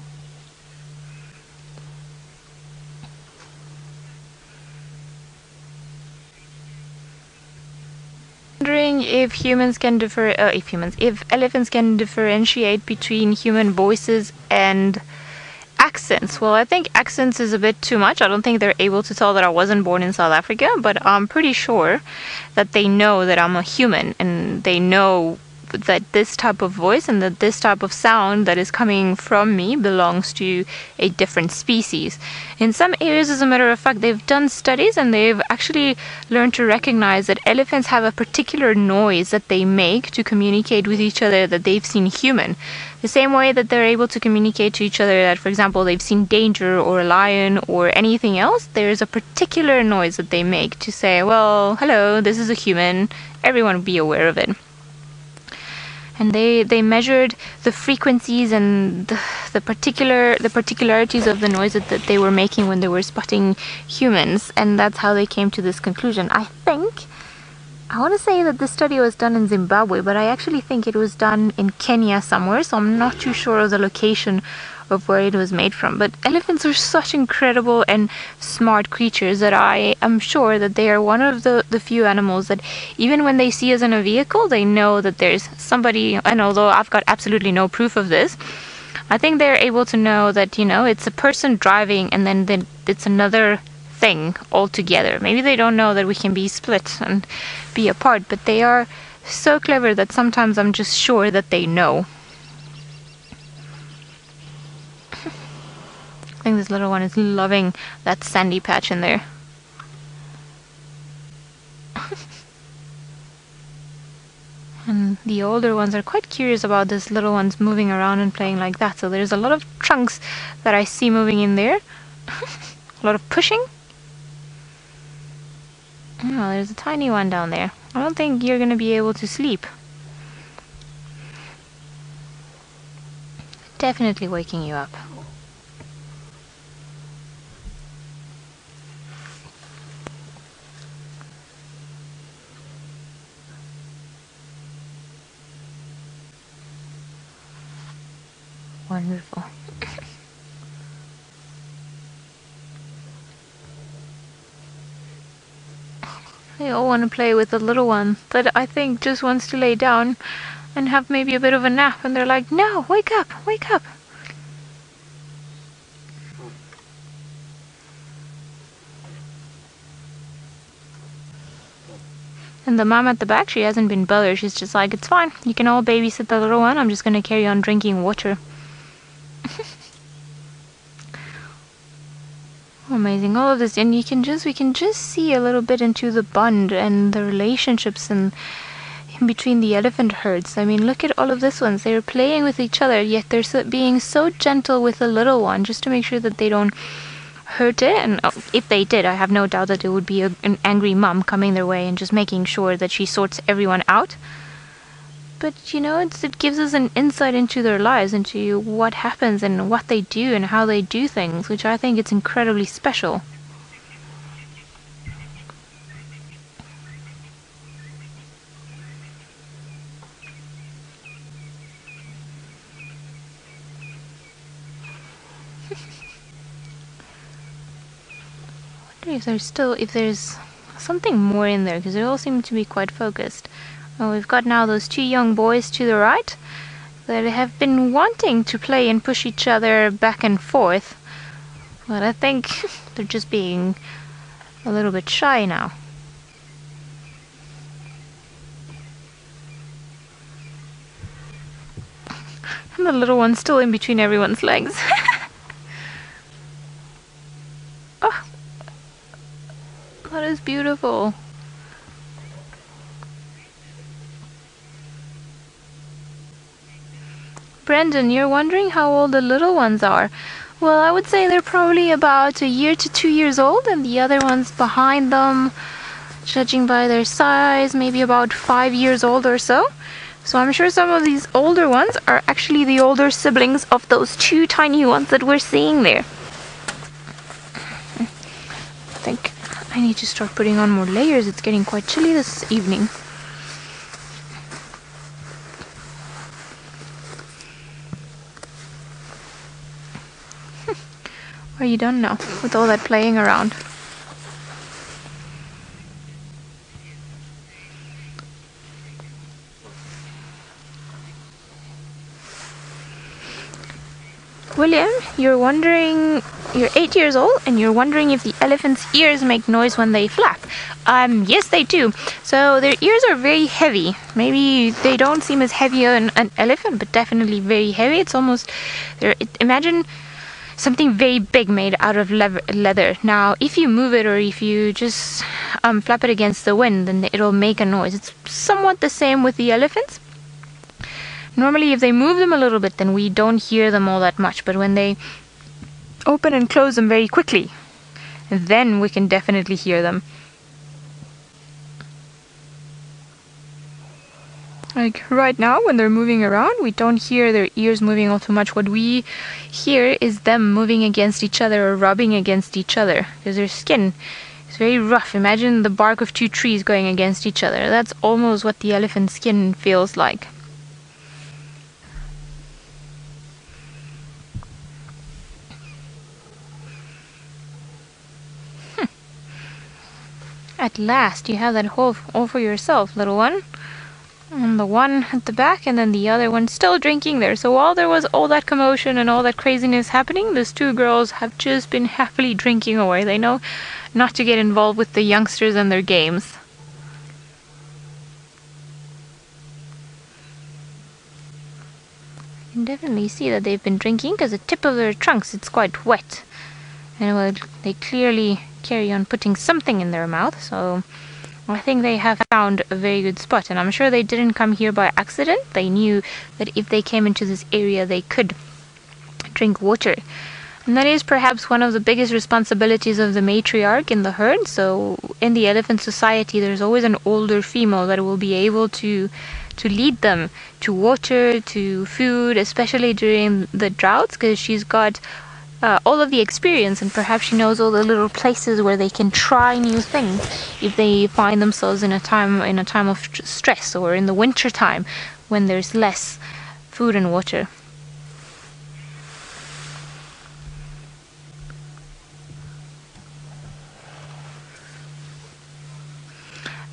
Wondering if if elephants can differentiate between human voices and accents. Well, I think accents is a bit too much. I don't think they're able to tell that I wasn't born in South Africa, but I'm pretty sure that they know that I'm a human, and they know that this type of voice and that this type of sound that is coming from me belongs to a different species. In some areas, as a matter of fact, they've done studies and they've actually learned to recognize that elephants have a particular noise that they make to communicate with each other that they've seen human. The same way that they're able to communicate to each other that, for example, they've seen danger or a lion or anything else, there's a particular noise that they make to say, well, hello, this is a human, everyone will be aware of it. And they measured the frequencies and the particularities of the noise that they were making when they were spotting humans, and that's how they came to this conclusion. I want to say that this study was done in Zimbabwe, but I actually think it was done in Kenya somewhere, so I'm not too sure of the location of where it was made from. But elephants are such incredible and smart creatures that I am sure that they are one of the few animals that even when they see us in a vehicle, they know that there's somebody, and although I've got absolutely no proof of this, I think they're able to know that, you know, it's a person driving and then it's another thing altogether. Maybe they don't know that we can be split and be apart, but they are so clever that sometimes I'm just sure that they know. I think this little one is loving that sandy patch in there. And the older ones are quite curious about this little ones moving around and playing like that. So there's a lot of trunks that I see moving in there. A lot of pushing. Oh, there's a tiny one down there. I don't think you're going to be able to sleep. Definitely waking you up. Wonderful. They all want to play with the little one that I think just wants to lay down and have maybe a bit of a nap, and they're like, no, wake up, wake up. And the mom at the back, she hasn't been bothered. She's just like, it's fine, you can all babysit the little one, I'm just going to carry on drinking water. Amazing, all of this, and we can just see a little bit into the bond and the relationships and in between the elephant herds. I mean, look at all of this ones. They're playing with each other, yet they're being so gentle with the little one just to make sure that they don't hurt it. And if they did, I have no doubt that it would be an angry mom coming their way and just making sure that she sorts everyone out. But, you know, it gives us an insight into their lives, into what happens and what they do and how they do things, which I think it's incredibly special. wonder if there's something more in there, because they all seem to be quite focused. Well, we've got now those two young boys to the right that have been wanting to play and push each other back and forth, but I think they're just being a little bit shy now. And the little one's still in between everyone's legs. Oh, that is beautiful. Brendan, you're wondering how old the little ones are. Well, I would say they're probably about 1 year to 2 years old, and the other ones behind them, judging by their size, maybe about 5 years old or so. So I'm sure some of these older ones are actually the older siblings of those two tiny ones that we're seeing there. I think I need to start putting on more layers. It's getting quite chilly this evening. Are you done now with all that playing around? William, you're 8 years old, and you're wondering if the elephant's ears make noise when they flap. Yes, they do. So their ears are very heavy. Maybe they don't seem as heavy on an elephant, but definitely very heavy. It's almost, imagine something very big made out of leather. Now, if you move it or if you just flap it against the wind, then it'll make a noise. It's somewhat the same with the elephants. Normally, if they move them a little bit, then we don't hear them all that much. But when they open and close them very quickly, then we can definitely hear them. Like right now, when they're moving around, we don't hear their ears moving all too much. What we hear is them moving against each other or rubbing against each other, because their skin is very rough. Imagine the bark of two trees going against each other. That's almost what the elephant skin feels like. At last, you have that hole all for yourself, little one. And the one at the back, and then the other one still drinking there. So while there was all that commotion and all that craziness happening, those two girls have just been happily drinking away. They know not to get involved with the youngsters and their games. You can definitely see that they've been drinking, because the tip of their trunks, it's quite wet. And well, they clearly carry on putting something in their mouth, so I think they have found a very good spot. And I'm sure they didn't come here by accident. They knew that if they came into this area, they could drink water. And that is perhaps one of the biggest responsibilities of the matriarch in the herd. So in the elephant society, there's always an older female that will be able to lead them to water, to food, especially during the droughts, because she's got all of the experience, and perhaps she knows all the little places where they can try new things if they find themselves in a time of stress, or in the winter time when there's less food and water.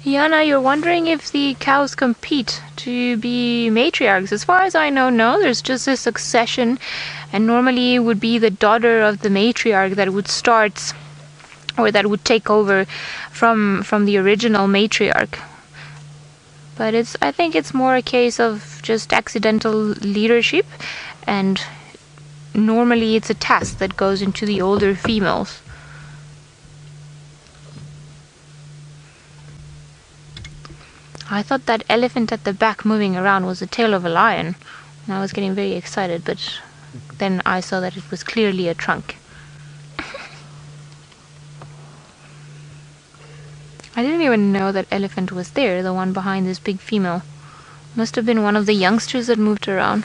Yana, you're wondering if the cows compete to be matriarchs. As far as I know, no. There's just a succession, and normally it would be the daughter of the matriarch that would start, or that would take over from the original matriarch. But I think it's more a case of just accidental leadership, and normally it's a task that goes into the older females. I thought that elephant at the back moving around was the tail of a lion, and I was getting very excited, but then I saw that it was clearly a trunk. I didn't even know that elephant was there, the one behind this big female. Must have been one of the youngsters that moved around.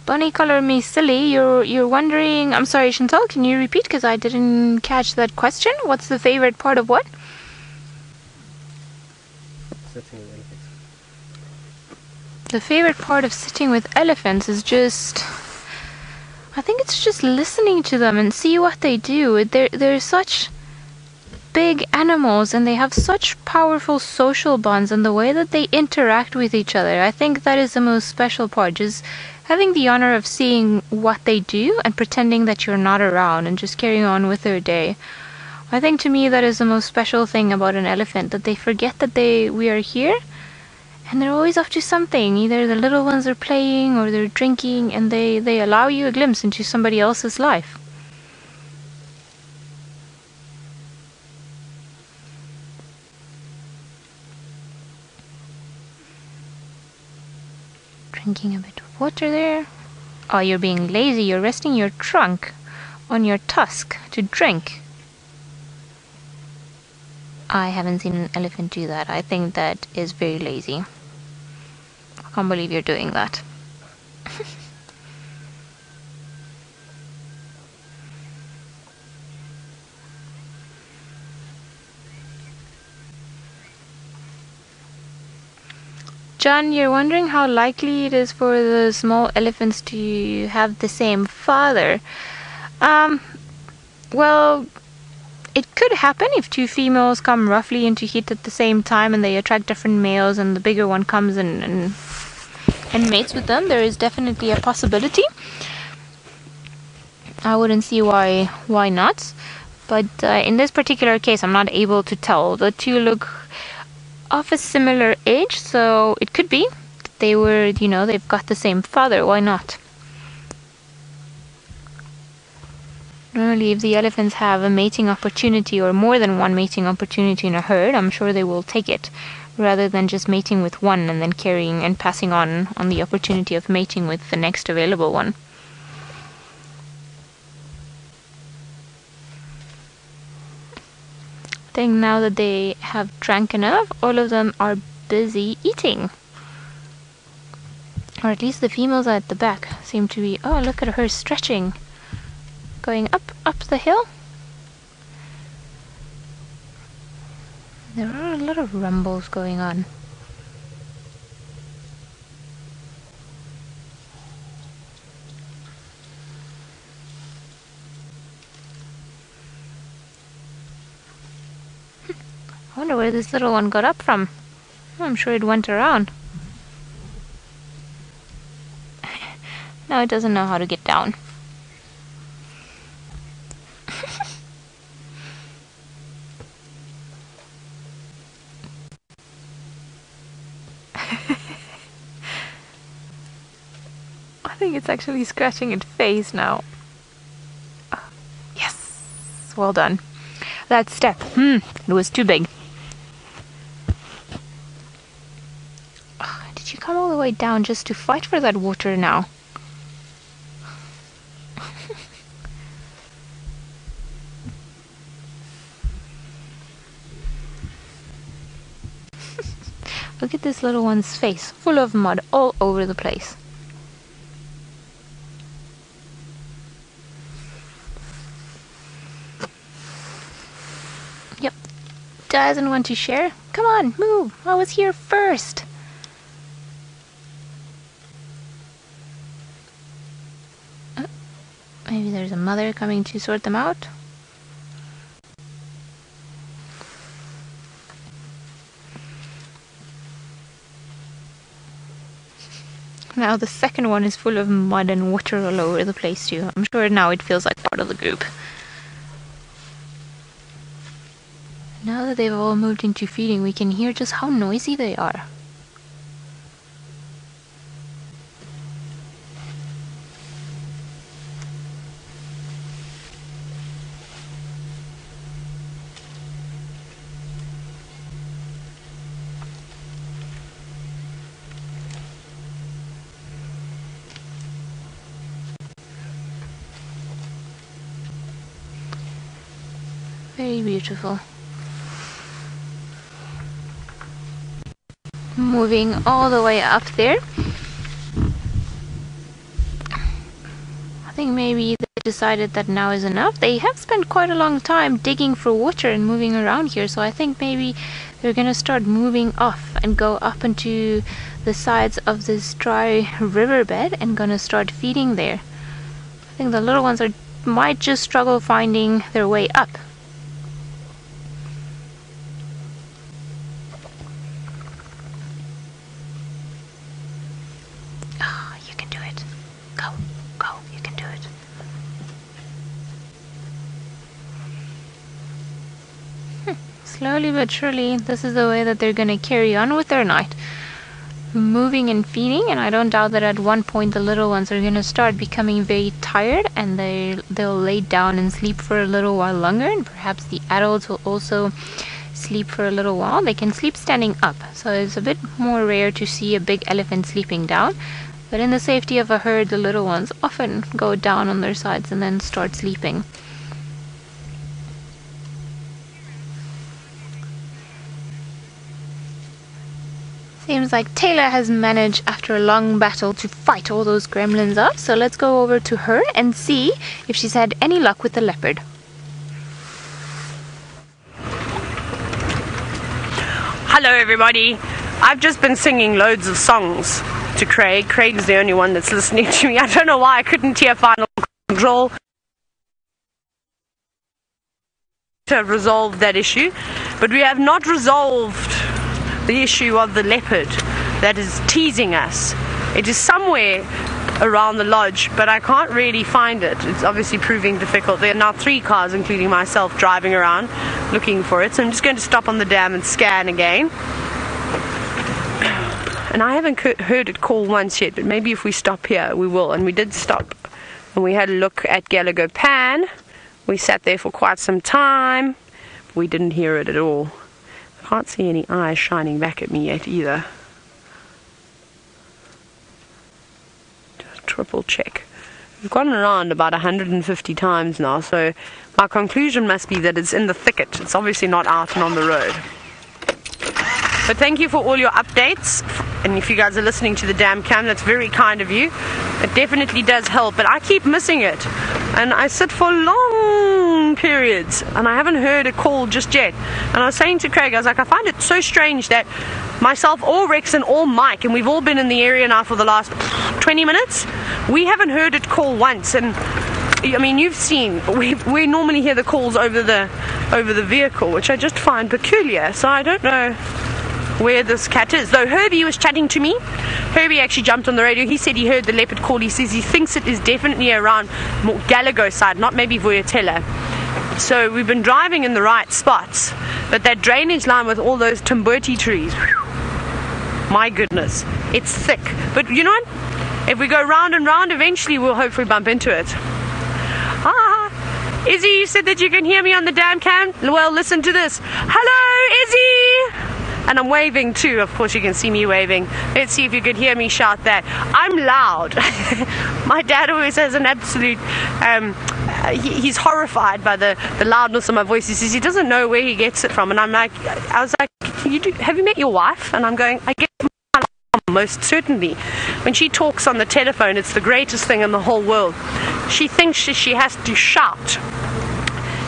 Bunny color me silly. You're wondering. I'm sorry, Chantal. Can you repeat? Because I didn't catch that question. What's the favorite part of what? Sitting with elephants. The favorite part of sitting with elephants is just, I think it's just listening to them and see what they do. They're such big animals and they have such powerful social bonds, and the way that they interact with each other, I think that is the most special part. Just having the honor of seeing what they do and pretending that you're not around and just carrying on with their day. I think to me that is the most special thing about an elephant, that they forget that we are here, and they're always up to something. Either the little ones are playing or they're drinking, and they allow you a glimpse into somebody else's life. Drinking a bit of water there. Oh, you're being lazy. You're resting your trunk on your tusk to drink. I haven't seen an elephant do that. I think that is very lazy. I can't believe you're doing that. John, you're wondering how likely it is for the small elephants to have the same father. Well, it could happen if two females come roughly into heat at the same time and they attract different males, and the bigger one comes and mates with them. There is definitely a possibility. I wouldn't see why not. But in this particular case, I'm not able to tell. The two look of a similar age, so it could be that they were, they've got the same father. Why not? Normally, if the elephants have a mating opportunity or more than one mating opportunity in a herd, I'm sure they will take it, rather than just mating with one and then carrying and passing on the opportunity of mating with the next available one. I think now that they have drank enough, all of them are busy eating. Or at least the females at the back seem to be. Oh, look at her stretching. Going up the hill. There are a lot of rumbles going on. I wonder where this little one got up from. I'm sure it went around. Now it doesn't know how to get down. I think it's actually scratching its face now. Yes! Well done. That step. It was too big. Did you come all the way down just to fight for that water now? Look at this little one's face, full of mud all over the place. Yep, doesn't want to share. Come on, move. I was here first. Maybe there's a mother coming to sort them out. Now the second one is full of mud and water all over the place too. I'm sure now it feels like part of the group. Now that they've all moved into feeding, we can hear just how noisy they are. Very beautiful. Moving all the way up there. think maybe they decided that now is enough. They have spent quite a long time digging for water and moving around here, so I think maybe they're gonna start moving off and go up into the sides of this dry riverbed and gonna start feeding there. I think the little ones might just struggle finding their way up. Oh, you can do it. Go, you can do it. Slowly but surely, this is the way that they're gonna carry on with their night. Moving and feeding, and I don't doubt that at one point the little ones are gonna start becoming very tired and they'll lay down and sleep for a little while longer, and perhaps the adults will also sleep for a little while. They can sleep standing up, so it's a bit more rare to see a big elephant sleeping down, but in the safety of a herd, the little ones often go down on their sides and then start sleeping. Seems like Taylor has managed, after a long battle, to fight all those gremlins up. So let's go over to her and see if she's had any luck with the leopard. Hello everybody. I've just been singing loads of songs to Craig. Craig's the only one that's listening to me. I don't know why I couldn't hear Final Control to resolve that issue. But we have not resolved the issue of the leopard that is teasing us. It is somewhere around the lodge, but I can't really find it. It's obviously proving difficult. There are now 3 cars, including myself, driving around looking for it. So I'm just going to stop on the dam and scan again. And I haven't heard it call once yet, but maybe if we stop here we will. And we did stop and we had a look at Gallagher Pan. We sat there for quite some time. We didn't hear it at all. Can't see any eyes shining back at me yet either. Just triple check. We've gone around about 150 times now, so my conclusion must be that it's in the thicket. It's obviously not out and on the road. But thank you for all your updates, and if you guys are listening to the dam cam, that's very kind of you. It definitely does help, but I keep missing it, and I sit for long periods and I haven't heard a call just yet. And I was saying to Craig, I was like, I find it so strange that myself or Rex and or Mike, and we've all been in the area now for the last 20 minutes, we haven't heard it call once. And I mean, you've seen, we normally hear the calls over the vehicle, which I just find peculiar. So I don't know where this cat is. Though Herbie was chatting to me. Herbie actually jumped on the radio. He said he heard the leopard call. He says he thinks it is definitely around Gallagher side, not maybe Voyatella. So we've been driving in the right spots, but that drainage line with all those Timberti trees, whew, my goodness, it's thick. But you know what? If we go round and round, eventually we'll hopefully bump into it. Ah, Izzy, you said that you can hear me on the dam cam. Well, listen to this. Hello, Izzy! And I'm waving too. Of course you can see me waving. Let's see if you could hear me shout that. I'm loud. My dad always has an absolute he's horrified by the loudness of my voice. He says he doesn't know where he gets it from. And I'm like, I was like, have you met your wife? And I'm going, I get my mom, most certainly. When she talks on the telephone, it's the greatest thing in the whole world. She thinks she has to shout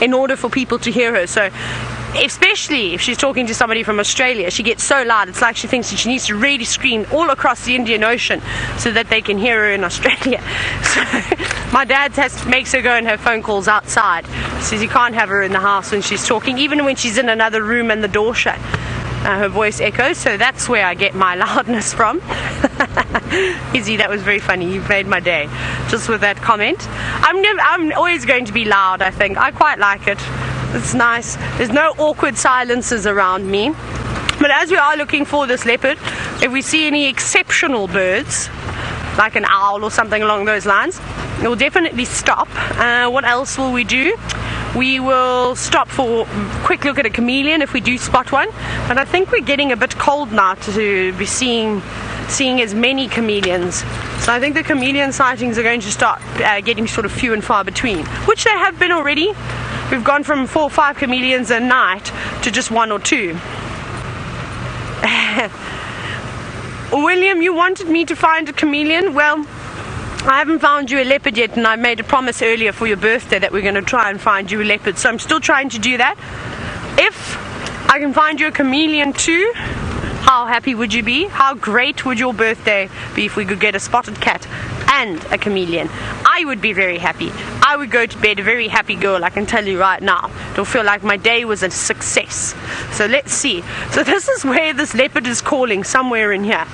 in order for people to hear her. So especially if she's talking to somebody from Australia, she gets so loud, it's like she thinks that she needs to really scream all across the Indian Ocean so that they can hear her in Australia. So my dad makes her go and have phone calls outside. He says you can't have her in the house when she's talking, even when she's in another room and the door shut. Her voice echoes, so that's where I get my loudness from. Izzy, that was very funny. You've made my day just with that comment. I'm always going to be loud, I think. I quite like it. It's nice. There's no awkward silences around me. But as we are looking for this leopard, if we see any exceptional birds, like an owl or something along those lines, we'll definitely stop. What else will we do? We will stop for a quick look at a chameleon if we do spot one. But I think we're getting a bit cold now to be seeing as many chameleons. So I think the chameleon sightings are going to start getting sort of few and far between, which they have been already. We've gone from 4 or 5 chameleons a night to just 1 or 2. William, you wanted me to find a chameleon? Well, I haven't found you a leopard yet, and I made a promise earlier for your birthday that we're going to try and find you a leopard, so I'm still trying to do that. If I can find you a chameleon too, how happy would you be? How great would your birthday be if we could get a spotted cat and a chameleon? I would be very happy. I would go to bed a very happy girl, I can tell you right now. It'll feel like my day was a success. So let's see. So this is where this leopard is calling, somewhere in here.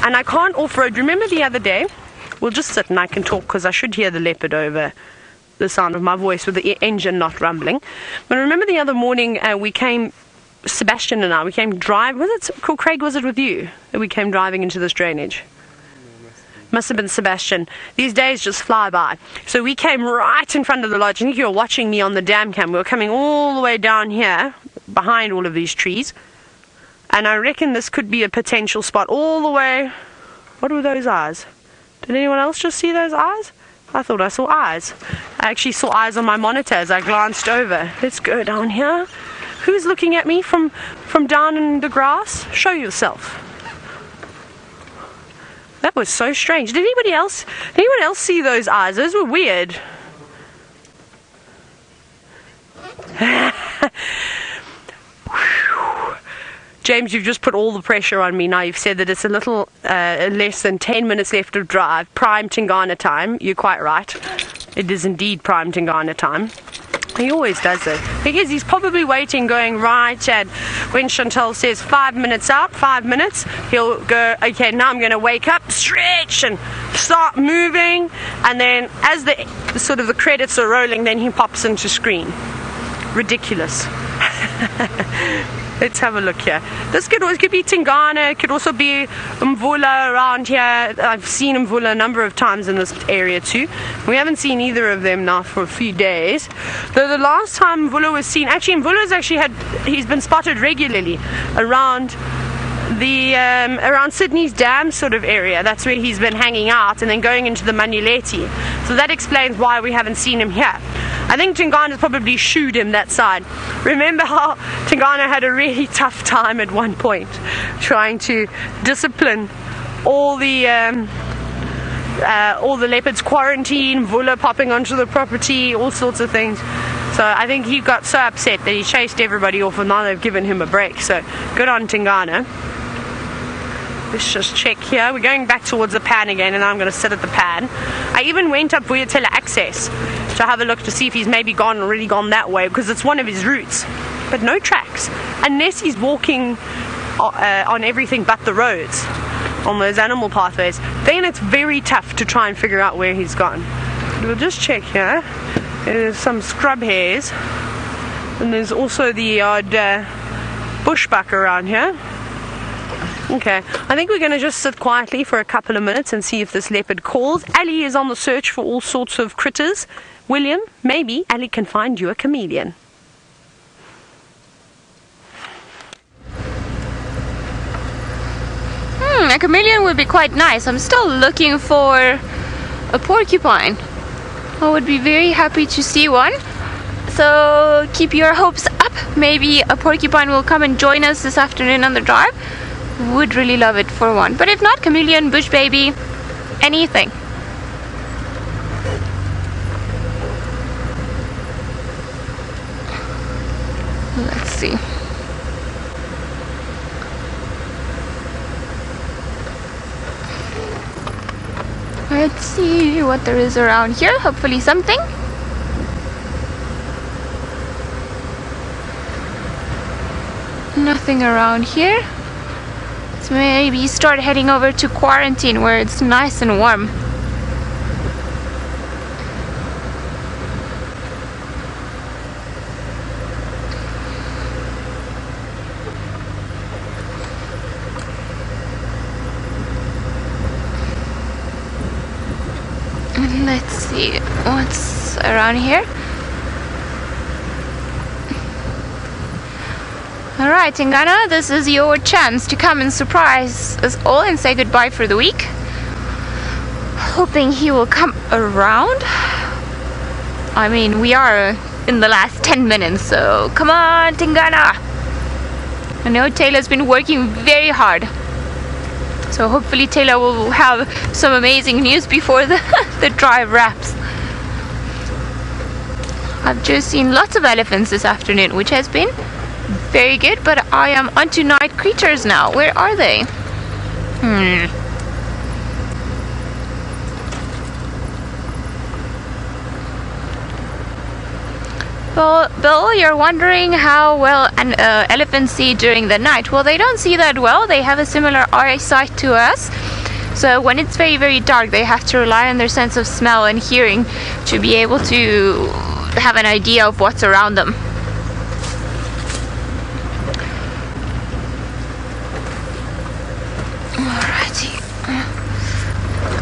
And I can't off-road. Remember the other day? We'll just sit and I can talk because I should hear the leopard over the sound of my voice with the engine not rumbling. But remember the other morning we came, Sebastian and I, we came driving, was it Craig, was it with you that we came driving into this drainage? Must have been Sebastian. These days just fly by. So we came right in front of the lodge. I think you were watching me on the dam cam. We were coming all the way down here behind all of these trees. And I reckon this could be a potential spot all the way. What were those eyes? Did anyone else just see those eyes? I thought I saw eyes. I actually saw eyes on my monitor as I glanced over. Let's go down here. Who's looking at me from down in the grass? Show yourself. That was so strange. Did anyone else see those eyes? Those were weird. James, you've just put all the pressure on me now. You've said that it's a little less than 10 minutes left of drive. Prime Tingana time. You're quite right. It is indeed prime Tingana time. He always does it. Because he's probably waiting, going right at when Chantal says 5 minutes out, 5 minutes, he'll go, okay, now I'm going to wake up, stretch, and start moving. And then as the sort of the credits are rolling, then he pops into screen. Ridiculous. Let's have a look here. This could be Tingana, it could also be Mvula around here. I've seen Mvula a number of times in this area too. We haven't seen either of them now for a few days. Though the last time Mvula was seen, he's been spotted regularly around around Sydney's Dam sort of area. That's where he's been hanging out and then going into the Manuleti. So that explains why we haven't seen him here. I think Tingana's probably shooed him that side. Remember how Tingana had a really tough time at one point trying to discipline all the leopards, quarantine, Vula popping onto the property, all sorts of things. So I think he got so upset that he chased everybody off, and now they've given him a break. So good on Tingana. Let's just check here. We're going back towards the pan again, and I'm going to sit at the pan. I even went up Vuyatela Access to have a look to see if he's maybe already gone that way, because it's one of his routes. But no tracks, unless he's walking on everything but the roads, on those animal pathways. Then it's very tough to try and figure out where he's gone. We'll just check here. There's some scrub hares, and there's also the odd bushbuck around here. Okay, I think we're going to just sit quietly for a couple of minutes and see if this leopard calls. Ali is on the search for all sorts of critters. William, maybe Ali can find you a chameleon. A chameleon would be quite nice. I'm still looking for a porcupine. I would be very happy to see one. So keep your hopes up. Maybe a porcupine will come and join us this afternoon on the drive. Would really love it for one. But if not, chameleon, bush baby, anything. Let's see. Let's see what there is around here. Hopefully something. Nothing around here. Let's maybe start heading over to quarantine where it's nice and warm. Let's see what's around here. Alright, Tingana, this is your chance to come and surprise us all and say goodbye for the week. Hoping he will come around. I mean, we are in the last 10 minutes, so come on, Tingana. I know Taylor's been working very hard. So hopefully Taylor will have some amazing news before the drive wraps. I've just seen lots of elephants this afternoon, which has been very good, but I am onto night creatures now. Where are they? Well, Bill, you're wondering how well elephants see during the night. Well, they don't see that well. They have a similar eyesight to us. So when it's very, very dark, they have to rely on their sense of smell and hearing to be able to have an idea of what's around them. Alrighty.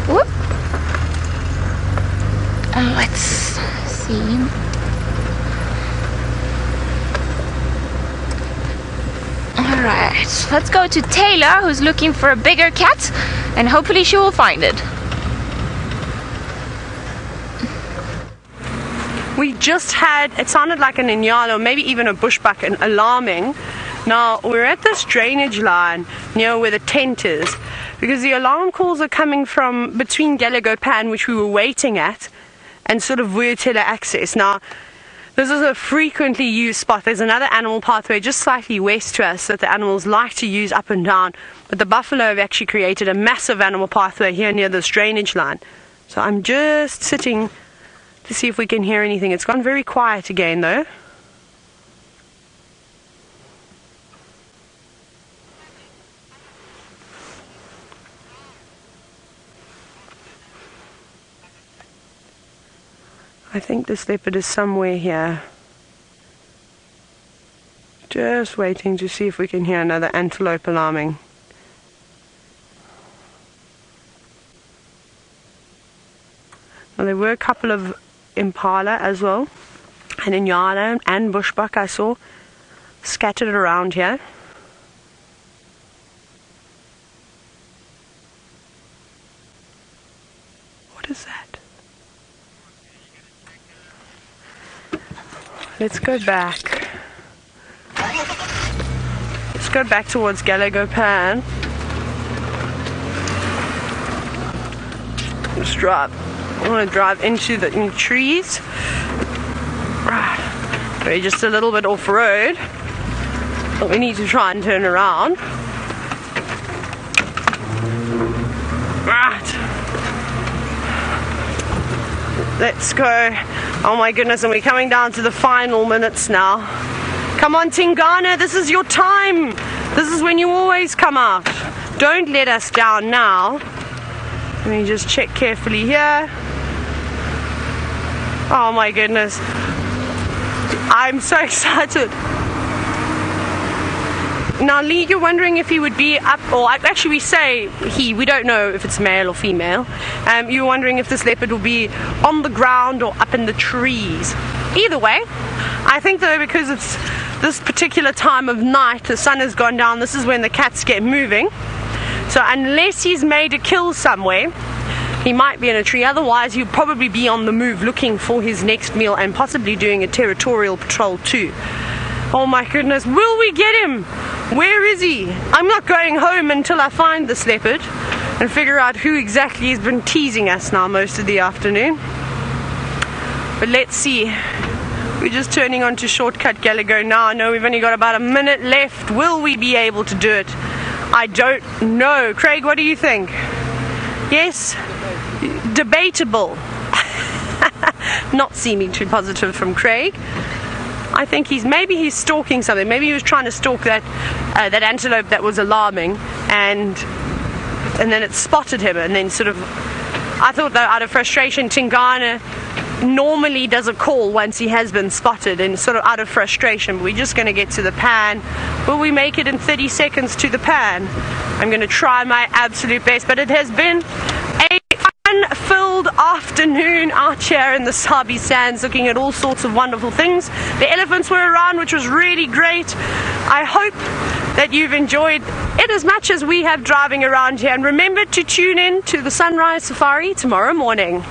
Whoop. And let's see. Alright, let's go to Taylor, who's looking for a bigger cat, and hopefully she will find it. We just had, it sounded like an inyalo, maybe even a bushbuck, and alarming. Now, we're at this drainage line near where the tent is, because the alarm calls are coming from between Gallagher Pan, which we were waiting at, and sort of Vuurtela access. Now, this is a frequently used spot. There's another animal pathway just slightly west to us that the animals like to use up and down, but the buffalo have actually created a massive animal pathway here near this drainage line. So I'm just sitting to see if we can hear anything. It's gone very quiet again though. I think this leopard is somewhere here. Just waiting to see if we can hear another antelope alarming. Now there were a couple of impala as well, and inyala and bushbuck I saw scattered around here. What is that? Let's go back. Let's go back towards Gallagher Pan. Let's drive. I want to drive into the trees. We're just a little bit off road, but we need to try and turn around. Right. Let's go. Oh my goodness, and we're coming down to the final minutes now. Come on, Tingana, this is your time. This is when you always come out. Don't let us down now. Let me just check carefully here. Oh my goodness. I'm so excited. Now Lee, you're wondering if he would be up, or actually we say he, we don't know if it's male or female. You're wondering if this leopard will be on the ground or up in the trees. Either way, I think though, because it's this particular time of night, the sun has gone down, this is when the cats get moving. So unless he's made a kill somewhere, he might be in a tree. Otherwise he'll probably be on the move looking for his next meal and possibly doing a territorial patrol too. Oh my goodness, will we get him? Where is he? I'm not going home until I find this leopard and figure out who exactly has been teasing us now most of the afternoon. But let's see. We're just turning onto Shortcut Gallagher now. I know we've only got about a minute left. Will we be able to do it? I don't know. Craig, what do you think? Yes? Debatable. Not seeming too positive from Craig. I think maybe he's stalking something. Maybe he was trying to stalk that antelope that was alarming, and then it spotted him, and then sort of, I thought though out of frustration, Tingana normally does a call once he has been spotted, and sort of out of frustration. But we're just going to get to the pan. Will we make it in 30 seconds to the pan? I'm going to try my absolute best, but it has been a fun-filled afternoon out here in the Sabi Sands, looking at all sorts of wonderful things. The elephants were around, which was really great. I hope that you've enjoyed it as much as we have driving around here, and remember to tune in to the Sunrise Safari tomorrow morning.